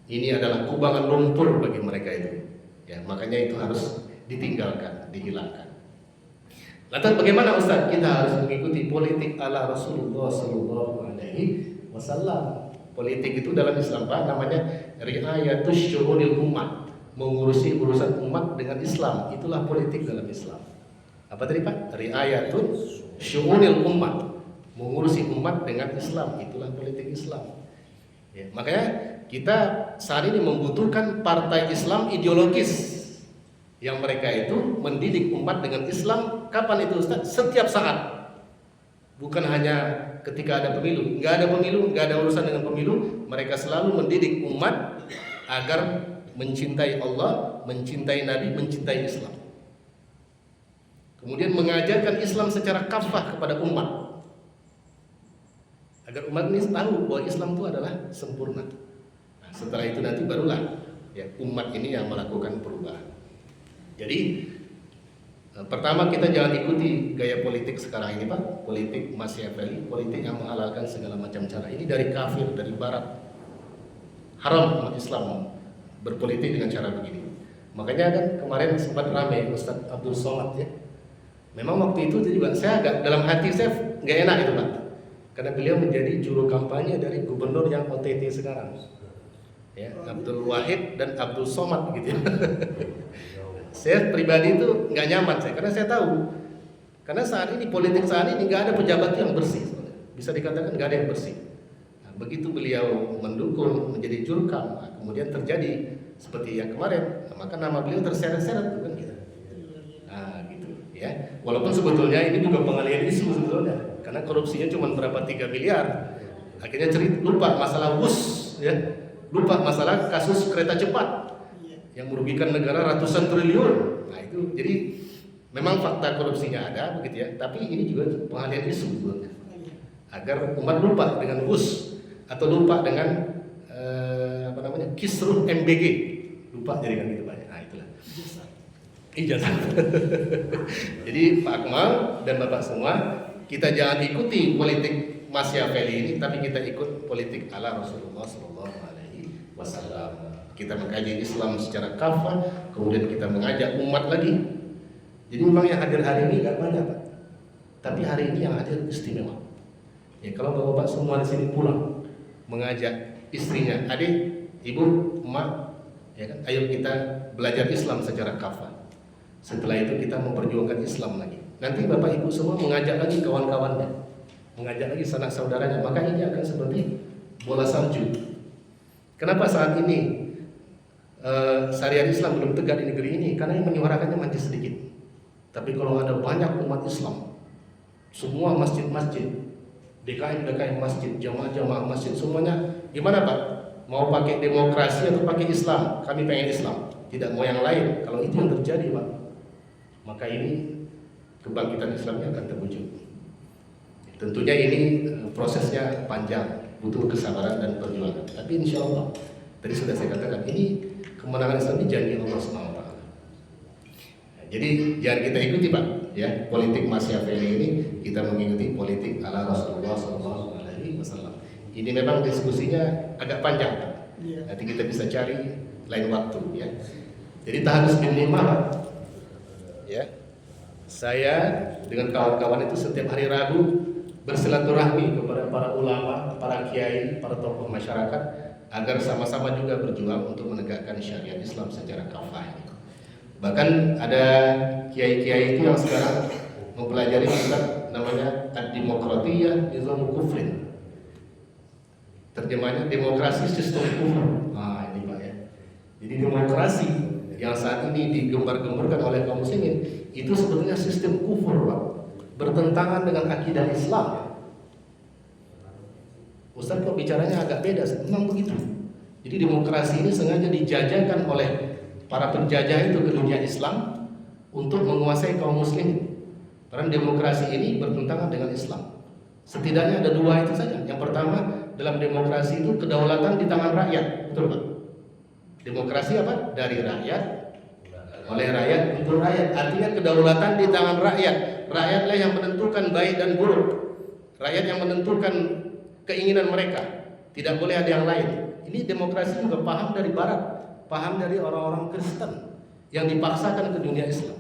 Ini adalah kubangan lumpur bagi mereka itu. Ya, makanya itu harus ditinggalkan, dihilangkan. Lantas bagaimana Ustaz? Kita harus mengikuti politik ala Rasulullah Sallallahu Alaihi Wasallam. Politik itu dalam Islam Pak namanya riayatus syu'unil umat, mengurusi urusan umat dengan Islam. Itulah politik dalam Islam. Apa tadi Pak? Riayatus syu'unil umat, mengurusi umat dengan Islam. Itulah politik Islam. Ya, makanya kita saat ini membutuhkan partai Islam ideologis yang mereka itu mendidik umat dengan Islam. Kapan itu Ustaz? Setiap saat. Bukan hanya ketika ada pemilu. Nggak ada pemilu, nggak ada urusan dengan pemilu. Mereka selalu mendidik umat agar mencintai Allah, mencintai Nabi, mencintai Islam. Kemudian mengajarkan Islam secara kafah kepada umat, agar umat ini tahu bahwa Islam itu adalah sempurna. Nah, setelah itu nanti barulah ya umat ini yang melakukan perubahan. Jadi pertama kita jangan ikuti gaya politik sekarang ini Pak, politik Machiavelli, politik yang menghalalkan segala macam cara. Ini dari kafir, dari barat. Haram umat Islam berpolitik dengan cara begini. Makanya kan kemarin sempat ramai Ustaz Abdul Somad ya. Memang waktu itu juga saya agak dalam hati saya nggak enak itu Pak, karena beliau menjadi juru kampanye dari gubernur yang OTT sekarang. Ya, Abdul Wahid dan Abdul Somad gitu ya. Saya pribadi itu nggak nyaman karena saya tahu, karena saat ini politik saat ini nggak ada pejabat yang bersih, bisa dikatakan nggak ada yang bersih. Nah, begitu beliau mendukung menjadi jurkam, nah, kemudian terjadi seperti yang kemarin, nah, maka nama beliau terseret-seret kan gitu. Nah gitu ya. Walaupun sebetulnya ini juga pengalihan isu sebetulnya, karena korupsinya cuma berapa 3 miliar, akhirnya lupa masalah WUS ya, lupa masalah kasus kereta cepat yang merugikan negara ratusan triliun. Nah itu jadi memang fakta korupsinya ada begitu ya, tapi ini juga pengalihan isu sebetulnya, agar umat lupa dengan WUS atau lupa dengan kisruh MBG, lupa jadi kan gitu Pak. Nah itulah ijazah. Jadi Pak Akmal dan Bapak semua, kita jangan ikuti politik Machiavelli ini, tapi kita ikut politik ala Rasulullah Sallallahu Alaihi Wasallam. Kita mengkaji Islam secara kafah, kemudian kita mengajak umat lagi. Jadi memang yang hadir hari ini nggak banyak Pak, tapi hari ini yang hadir istimewa. Ya kalau bapak-bapak semua di sini pulang mengajak istrinya, adik, ibu, emak, ya kan, ayo kita belajar Islam secara kafah. Setelah itu kita memperjuangkan Islam lagi. Nanti bapak ibu semua mengajak lagi kawan-kawannya, mengajak lagi sanak saudaranya. Maka ini akan seperti bola salju. Kenapa saat ini syariat Islam belum tegak di negeri ini? Karena yang menyuarakannya masih sedikit. Tapi kalau ada banyak umat Islam, semua masjid-masjid, DKM masjid, jamaah-jamaah masjid, semuanya gimana Pak? Mau pakai demokrasi atau pakai Islam? Kami pengen Islam, tidak mau yang lain. Kalau itu yang terjadi Pak, maka ini kebangkitan Islamnya akan terwujud. Tentunya ini prosesnya panjang, butuh kesabaran dan perjuangan. Tapi insya Allah, tadi sudah saya katakan, ini kemenangan Islam ini janji Allah SWT. Jadi jangan kita ikuti Pak, ya politik Machiavelli ini, kita mengikuti politik ala Rasulullah SAW. Ini memang diskusinya agak panjang Pak. Nanti kita bisa cari lain waktu ya. Jadi taharus bin nikmah Pak. Ya, saya dengan kawan-kawan itu setiap hari Rabu bersilaturahmi kepada para ulama, para kiai, para tokoh masyarakat, agar sama-sama juga berjuang untuk menegakkan syariat Islam secara kafah. Bahkan ada kiai-kiai itu yang sekarang mempelajari kitab namanya Ad-Demokratiyah Nizam Kufrin. Terjemahnya demokrasi sistem kufur. Nah ini Pak ya. Jadi demokrasi yang saat ini digembar-gemburkan oleh kaum muslimin itu sebetulnya sistem kufur Pak, bertentangan dengan akidah Islam. Ustaz kok bicaranya agak beda, memang begitu. Jadi demokrasi ini sengaja dijajakan oleh para penjajah itu ke dunia Islam untuk menguasai kaum muslim. Karena demokrasi ini bertentangan dengan Islam. Setidaknya ada dua itu saja. Yang pertama, dalam demokrasi itu kedaulatan di tangan rakyat, betul Pak? Demokrasi apa? Dari rakyat, oleh rakyat, untuk rakyat. Artinya kedaulatan di tangan rakyat. Rakyatlah yang menentukan baik dan buruk. Rakyat yang menentukan keinginan mereka. Tidak boleh ada yang lain. Ini demokrasi juga paham dari barat, paham dari orang-orang Kristen yang dipaksakan ke dunia Islam.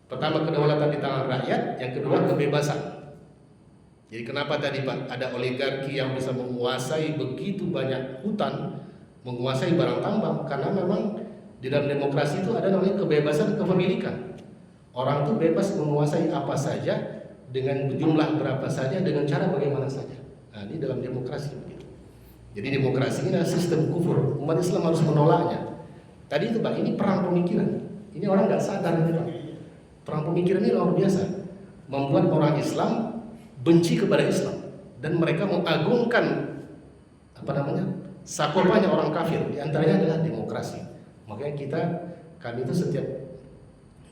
Pertama, kedaulatan di tangan rakyat, yang kedua kebebasan. Jadi kenapa tadi Pak ada oligarki yang bisa menguasai begitu banyak hutan, menguasai barang tambang? Karena memang di dalam demokrasi itu ada namanya kebebasan kepemilikan. Orang tuh bebas menguasai apa saja dengan jumlah berapa saja dengan cara bagaimana saja. Nah, ini dalam demokrasi begitu. Jadi demokrasi ini adalah sistem kufur. Umat Islam harus menolaknya. Tadi itu Pak, ini perang pemikiran. Ini orang nggak sadar ini Pak. Perang pemikiran ini luar biasa. Membuat orang Islam benci kepada Islam dan mereka mengagungkan sakopanya orang kafir. Di antaranya adalah demokrasi. Makanya kami itu setiap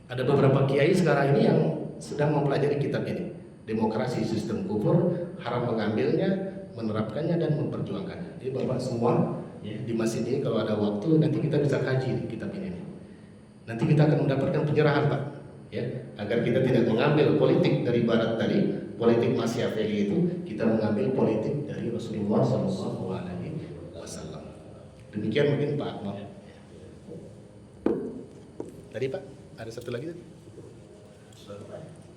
ada beberapa kiai sekarang ini yang sedang mempelajari kitab ini. Demokrasi sistem kufur, haram mengambilnya, menerapkannya dan memperjuangkannya. Jadi Bapak semua di masjid ini kalau ada waktu nanti kita bisa kaji kitab ini. Nanti kita akan mendapatkan pencerahan Pak, ya, agar kita tidak mengambil politik dari barat tadi, politik Machiavelli itu, kita mengambil politik dari Rasulullah SAW. Demikian mungkin Pak Akmal. Tadi Pak, ada satu lagi tadi?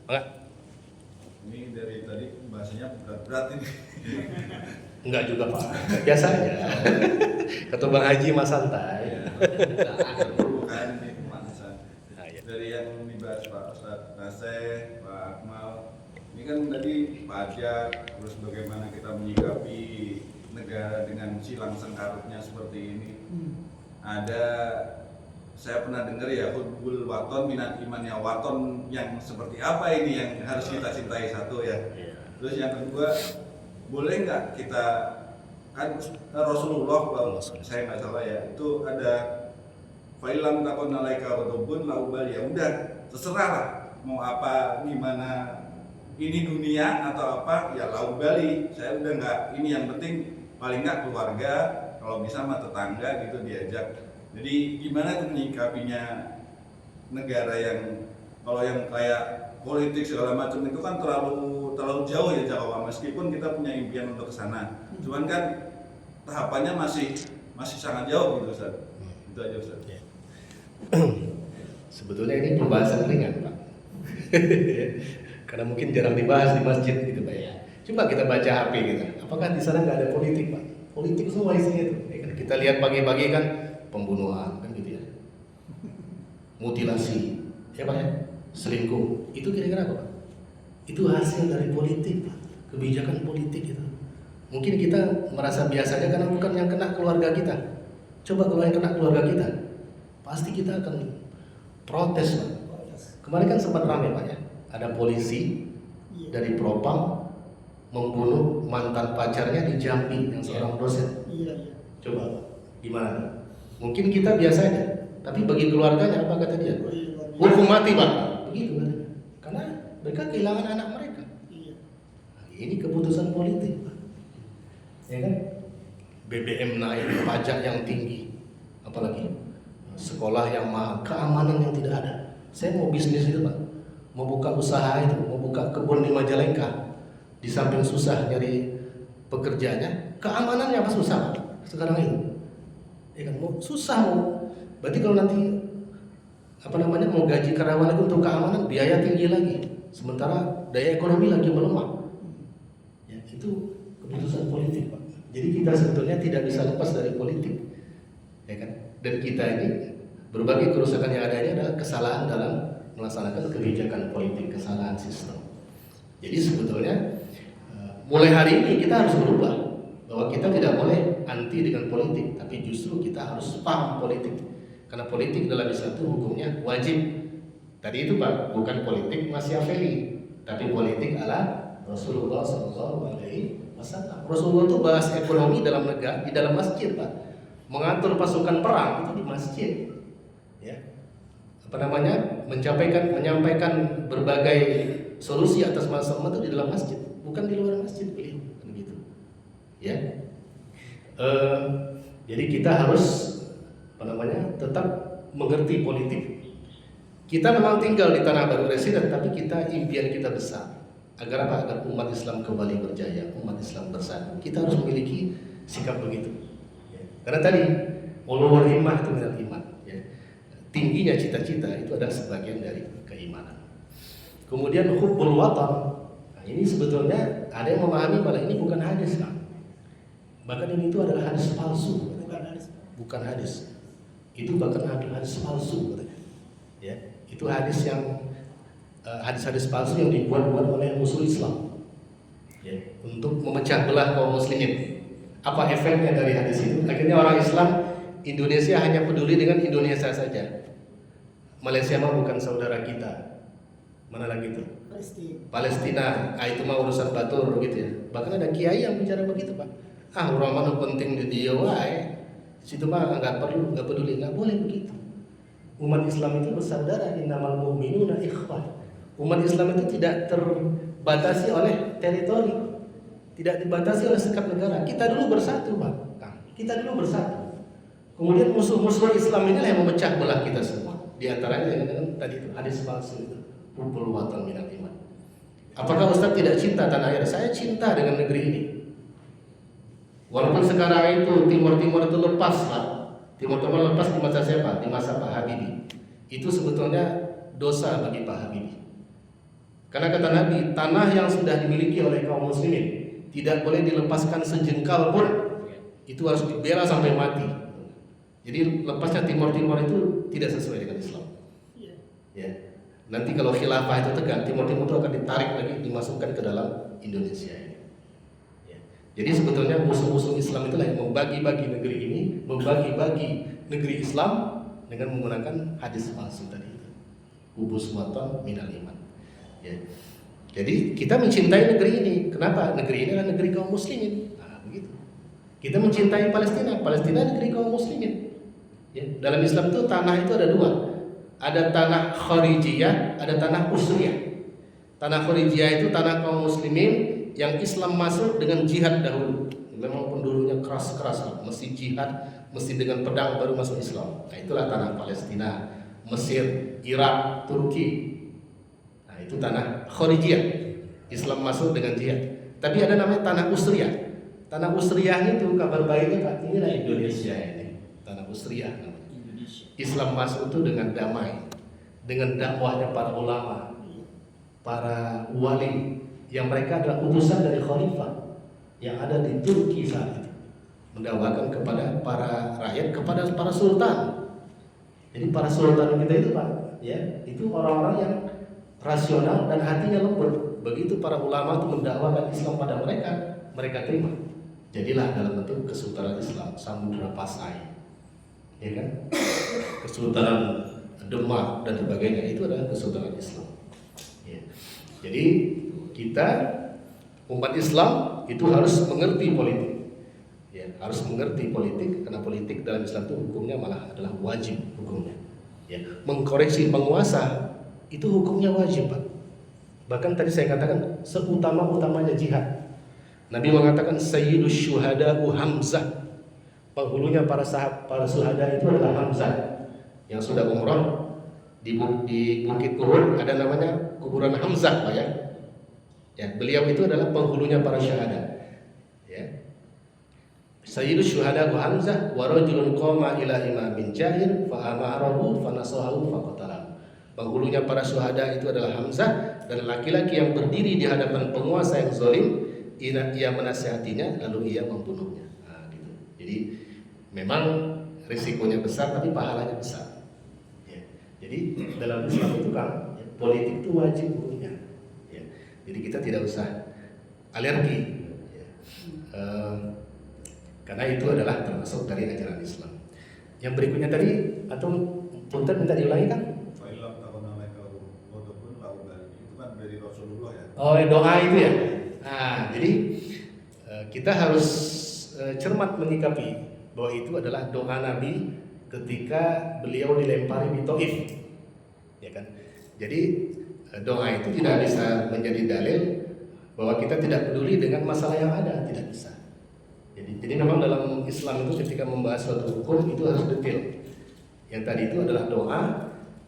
Enggak? Ini dari tadi bahasanya berat-berat ini. Enggak juga Pak, biasa aja. Kata Bang Haji mas santai. Bukan ini pemanasan. Dari yang dibahas Pak Ustadz Naseh, Pak Akmal, ini kan tadi pajak, terus bagaimana kita menyikapi negara dengan silang sengkarutnya seperti ini. Saya pernah dengar ya, hubbul waton minat imannya, waton yang seperti apa ini yang harus kita cintai satu ya. Terus yang kedua, boleh nggak kita, kan Rasulullah, saya nggak salah ya, itu ada fa'ilam takon alaika ghadabun laubal, ya udah terserah lah mau apa gimana, ini dunia atau apa ya laubali, saya udah nggak, ini yang penting paling nggak keluarga, kalau bisa sama tetangga gitu diajak. Jadi gimana tuh menyikapinya negara yang kalau yang kayak politik segala macam itu kan terlalu jauh ya Jawa, meskipun kita punya impian untuk kesana, cuman kan tahapannya masih sangat jauh gitu Ustaz. Itu aja Ustaz. Sebetulnya ini pembahasan ringan Pak. Karena mungkin jarang dibahas di masjid gitu Pak ya. Coba kita baca HP gitu. Apakah di sana nggak ada politik Pak? Politik semua isinya itu. Kita lihat pagi-pagi kan pembunuhan kan gitu ya, mutilasi, ya Pak ya, selingkuh, itu kira-kira apa Pak? Itu hasil dari politik Pak, kebijakan politik itu. Mungkin kita merasa biasanya karena bukan yang kena keluarga kita. Coba kalau yang kena keluarga kita, pasti kita akan protes Pak. Kemarin kan sempat ramai Pak ya, ada polisi dari Propam membunuh mantan pacarnya di Jambi yang seorang dosen. Coba Pak, gimana? Mungkin kita biasa aja, tapi bagi keluarganya apa kata dia? Hukum mati Pak, begitu kan? Karena mereka kehilangan anak mereka. Nah, ini keputusan politik Pak, ya kan? BBM naik, pajak yang tinggi, apalagi sekolah yang mahal, keamanan yang tidak ada. Saya mau bisnis itu Pak, mau buka usaha itu, mau buka kebun di Majalengka, di samping susah nyari pekerjaannya, keamanannya apa susah sekarang itu? Ya kan, mau susah mau. Berarti kalau nanti mau gaji karyawan lagi untuk keamanan, biaya tinggi lagi. Sementara daya ekonomi lagi melemah. Ya, itu keputusan politik Pak. Jadi kita sebetulnya tidak bisa lepas dari politik, ya kan? Dan kita ini berbagai kerusakan yang ada ini adalah kesalahan dalam melaksanakan kebijakan politik, kesalahan sistem. Jadi sebetulnya mulai hari ini kita harus berubah, bahwa kita tidak boleh anti dengan politik, tapi justru kita harus paham politik. Karena politik dalam Islam itu hukumnya wajib. Tadi itu Pak, bukan politik Machiavelli, tapi politik ala Rasulullah SAW. Rasulullah itu bahas ekonomi dalam negara, di dalam masjid Pak. Mengatur pasukan perang itu di masjid. Ya. Menyampaikan berbagai solusi atas masalah itu di dalam masjid, bukan di luar masjid beliau. Begitu. Ya. Jadi kita harus tetap mengerti politik. Kita memang tinggal di tanah baru residen, tapi impian kita besar. Agar apa? Agar umat Islam kembali berjaya, umat Islam bersatu. Kita harus memiliki sikap begitu. Karena tadi ulul himmah itu minal iman. tingginya cita-cita itu adalah sebagian dari keimanan. Kemudian hubbul watan. Nah, ini sebetulnya ada yang memahami bahwa ini bukan hadis, Pak. Bahkan ini itu adalah hadis palsu. Bukan hadis. Itu bahkan hadis palsu katanya. Ya, itu hadis yang hadis-hadis palsu yang dibuat-buat oleh musuh Islam. Ya, untuk memecah belah kaum muslimin. Apa efeknya dari hadis itu? Akhirnya orang Islam Indonesia hanya peduli dengan Indonesia saja. Malaysia mah bukan saudara kita. Mana lagi itu? Palestina. Itu mah urusan batur gitu ya. Bahkan ada kiai yang bicara begitu, Pak. Orang mana penting di dia wae. Situ mah nggak peduli, nggak boleh begitu. Umat Islam itu bersaudara, innamal mu'minuna ikhwah. Umat Islam itu tidak terbatasi oleh teritori, tidak dibatasi oleh sekat negara. Kita dulu bersatu, Pak. Kita dulu bersatu. Kemudian musuh-musuh Islam ini yang memecah belah kita semua. Di antaranya dengan tadi itu hadis palsu itu, hubbul watan minal iman. Apakah Ustaz tidak cinta tanah air? Saya cinta dengan negeri ini. Walaupun sekarang itu Timur itu lepas, Pak. Timur lepas di masa siapa? Di masa Pak Habibie. Itu sebetulnya dosa bagi Pak Habibie. Karena kata Nabi, tanah yang sudah dimiliki oleh kaum muslimin tidak boleh dilepaskan sejengkal pun. Itu harus dibela sampai mati. Jadi lepasnya Timur itu tidak sesuai dengan Islam. Ya. Nanti kalau khilafah itu tegak, Timur itu akan ditarik lagi, dimasukkan ke dalam Indonesia ini. Ya. Jadi sebetulnya musuh-musuh Islam itulah yang membagi-bagi negeri ini, membagi-bagi negeri Islam dengan menggunakan hadis palsu tadi itu. Hubbus watan minal iman. Ya. Jadi kita mencintai negeri ini. Kenapa? Negeri ini adalah negeri kaum muslimin. Nah, begitu. Kita mencintai Palestina negeri kaum muslimin. Ya, dalam Islam itu tanah itu ada dua. Ada tanah kharijiyah, ada tanah usriyah. Tanah kharijiyah itu tanah kaum muslimin yang Islam masuk dengan jihad dahulu. Memang penduduknya keras-keras, mesti jihad, mesti dengan pedang baru masuk Islam. Nah, itulah tanah Palestina, Mesir, Irak, Turki. Nah, itu tanah kharijiyah. Islam masuk dengan jihad. Tapi ada namanya tanah usriyah. Tanah usriyah itu kabar baiknya, Pak, inilah Indonesia ini. Tanah usriyah namanya. Islam masuk itu dengan damai, dengan dakwahnya para ulama, para wali yang mereka adalah utusan dari khalifah yang ada di Turki saat itu, mendakwakan kepada para rakyat, kepada para sultan. Jadi para sultan kita itu, Pak, ya, itu orang-orang yang rasional dan hatinya lembut. Begitu para ulama itu mendakwakan Islam pada mereka, mereka terima. Jadilah dalam bentuk Kesultanan Islam Samudra Pasai. Ya kan? Kesultanan Demak dan sebagainya itu adalah Kesultanan Islam. Ya. Jadi kita umat Islam itu harus mengerti politik. Ya, harus mengerti politik karena politik dalam Islam itu hukumnya malah adalah wajib hukumnya. Ya, mengkoreksi penguasa itu hukumnya wajib, Pak. Bahkan tadi saya katakan seutama-utamanya jihad. Nabi mengatakan Sayyidus Syuhada'u Hamzah. Penghulunya para syuhada itu adalah Hamzah yang sudah umrah di Bukit Uhud, ada namanya kuburan Hamzah, Pak, ya. Ya, beliau itu adalah penghulunya para syuhada. Ya. Sayyidus Syuhada Hamzah wa rajulun qama ila imamin jahil fa amarahu fa nasahu fa qatalahu. Penghulunya para syuhada itu adalah Hamzah dan laki-laki yang berdiri di hadapan penguasa yang zalim, ia menasihatinya lalu ia membunuhnya. Nah, gitu. Jadi memang risikonya besar tapi pahalanya besar. Ya. Jadi dalam Islam itu kan ya, politik itu wajib hukumnya. Ya. Jadi kita tidak usah alergi. Ya. Karena itu adalah termasuk dari ajaran Islam. Yang berikutnya tadi atau punten minta diulangi kan? Itu kan dari Rasulullah ya. Oh, doa itu ya. Nah, jadi kita harus cermat menyikapi bahwa itu adalah doa Nabi ketika beliau dilempari di Taif. Ya kan? Jadi doa itu tidak bisa menjadi dalil bahwa kita tidak peduli dengan masalah yang ada, tidak bisa. Jadi memang dalam Islam itu ketika membahas suatu hukum itu harus detail. Yang tadi itu adalah doa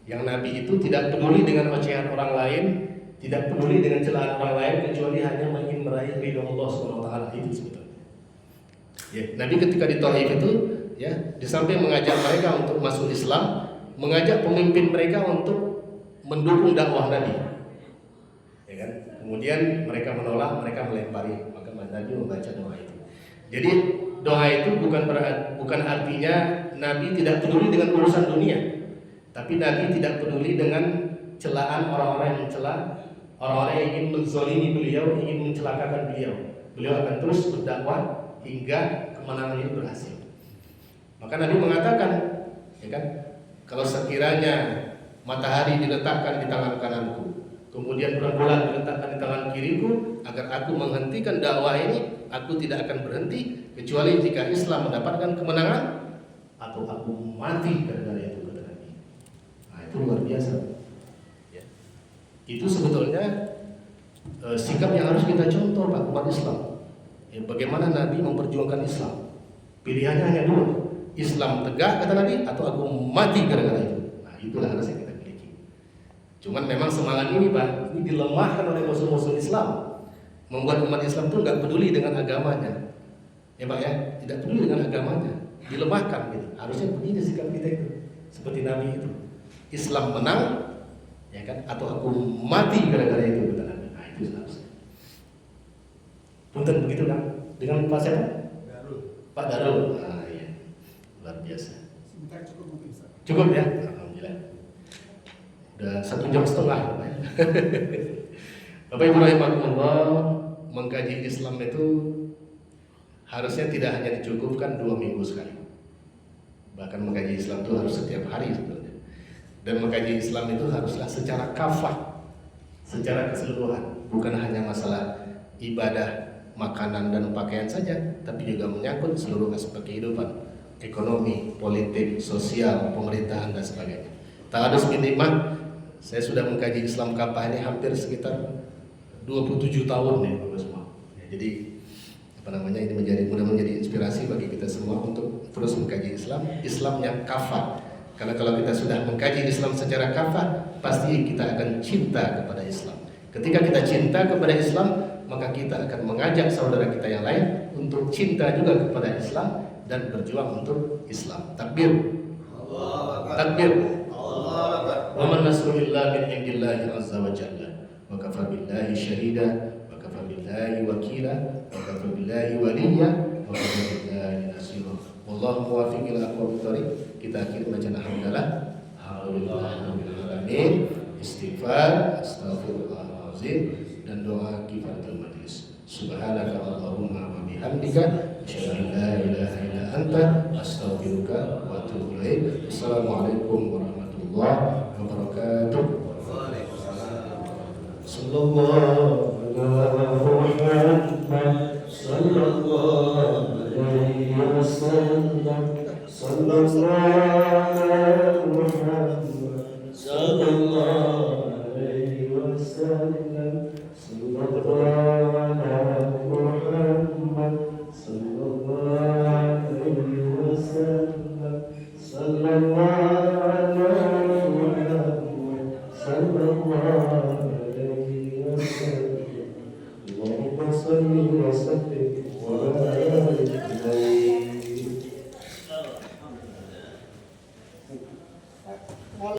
yang Nabi itu tidak peduli dengan ocehan orang lain, tidak peduli dengan celaan orang lain kecuali hanya ingin meraih ridho Allah SWT. Itu sebetulnya. Ya, Nabi ketika di Taif itu, ya, di samping mengajak mereka untuk masuk Islam, mengajak pemimpin mereka untuk mendukung dakwah Nabi, ya kan? Kemudian mereka menolak, mereka melempari, maka Nabi membaca doa itu. Jadi doa itu bukan artinya Nabi tidak peduli dengan urusan dunia, tapi Nabi tidak peduli dengan celaan orang-orang yang mencela, orang-orang yang ingin menzalimi beliau, ingin mencelakakan beliau. Beliau akan terus berdakwah hingga kemenangan ini berhasil. Maka Nabi mengatakan, ya kan, kalau sekiranya matahari diletakkan di tangan kananku, kemudian rembulan diletakkan di tangan kiriku, agar aku menghentikan dakwah ini, aku tidak akan berhenti kecuali jika Islam mendapatkan kemenangan atau aku mati gara-gara itu, kata Nabi. Nah, itu luar biasa. Ya. Itu sebetulnya sikap yang harus kita contoh, Pak, umat Islam. Ya, bagaimana Nabi memperjuangkan Islam? Pilihannya hanya dua, Islam tegak, kata Nabi, atau aku mati gara-gara itu. Nah, itulah harus yang kita miliki. Cuman memang semangat ini, Pak, ini dilemahkan oleh musuh-musuh Islam, membuat umat Islam itu nggak peduli dengan agamanya, ya Pak ya, tidak peduli dengan agamanya, dilemahkan gitu. Harusnya begini sikap kita itu, seperti Nabi itu, Islam menang, ya kan, atau aku mati gara-gara itu, kata Nabi. Nah, itu seharusnya. Punten begitu kan? Dengan Pak siapa? Darul. Pak Darul. Nah, iya. Luar biasa. Sebentar cukup mungkin Ustaz. Cukup ya? Alhamdulillah. Udah 1,5 jam Pak ya. Bapak Ibu rahimakumullah, mengkaji Islam itu harusnya tidak hanya dicukupkan 2 minggu sekali. Bahkan mengkaji Islam itu harus setiap hari sebenarnya. Dan mengkaji Islam itu haruslah secara kafah, secara keseluruhan, bukan hanya masalah ibadah, makanan dan pakaian saja, tapi juga menyangkut seluruh aspek kehidupan, ekonomi, politik, sosial, pemerintahan dan sebagainya. Ta'adus bin Imam, saya sudah mengkaji Islam kafah ini hampir sekitar 27 tahun nih Bapak semua. Ya, jadi ini mudah menjadi inspirasi bagi kita semua untuk terus mengkaji Islam yang kafah. Karena kalau kita sudah mengkaji Islam secara kafah, pasti kita akan cinta kepada Islam. Ketika kita cinta kepada Islam, maka kita akan mengajak saudara kita yang lain untuk cinta juga kepada Islam dan berjuang untuk Islam. Takbir. Takbir. Wa man nasru illa min indillahi azza wa jalla. Wa kafa billahi syahida, wa kafa billahi wakila, wa kafa billahi waliyya, wa kafa billahi nasira. Wallahu muwaffiq ila aqwamit thoriq. Kita akhiri bacaan alhamdulillah. Alhamdulillahirabbil alamin. Istighfar, astaghfirullahalazim, dan doa kifaratul majlis. Subhanaka Allahumma wa bihamdika, asyhadu an la ilaha illa anta, astaghfiruka wa atubu ilaik. Assalamualaikum warahmatullahi wabarakatuh. Sallallahu Muhammad, sallallahu alaihi wasallam, sallallahu Muhammad, sallallahu alaihi wasallam, sallallahu Muhammad, sallallahu alaihi wasallam, sallallahu Muhammad, sallallahu Allahumma salli wa sallim wa barik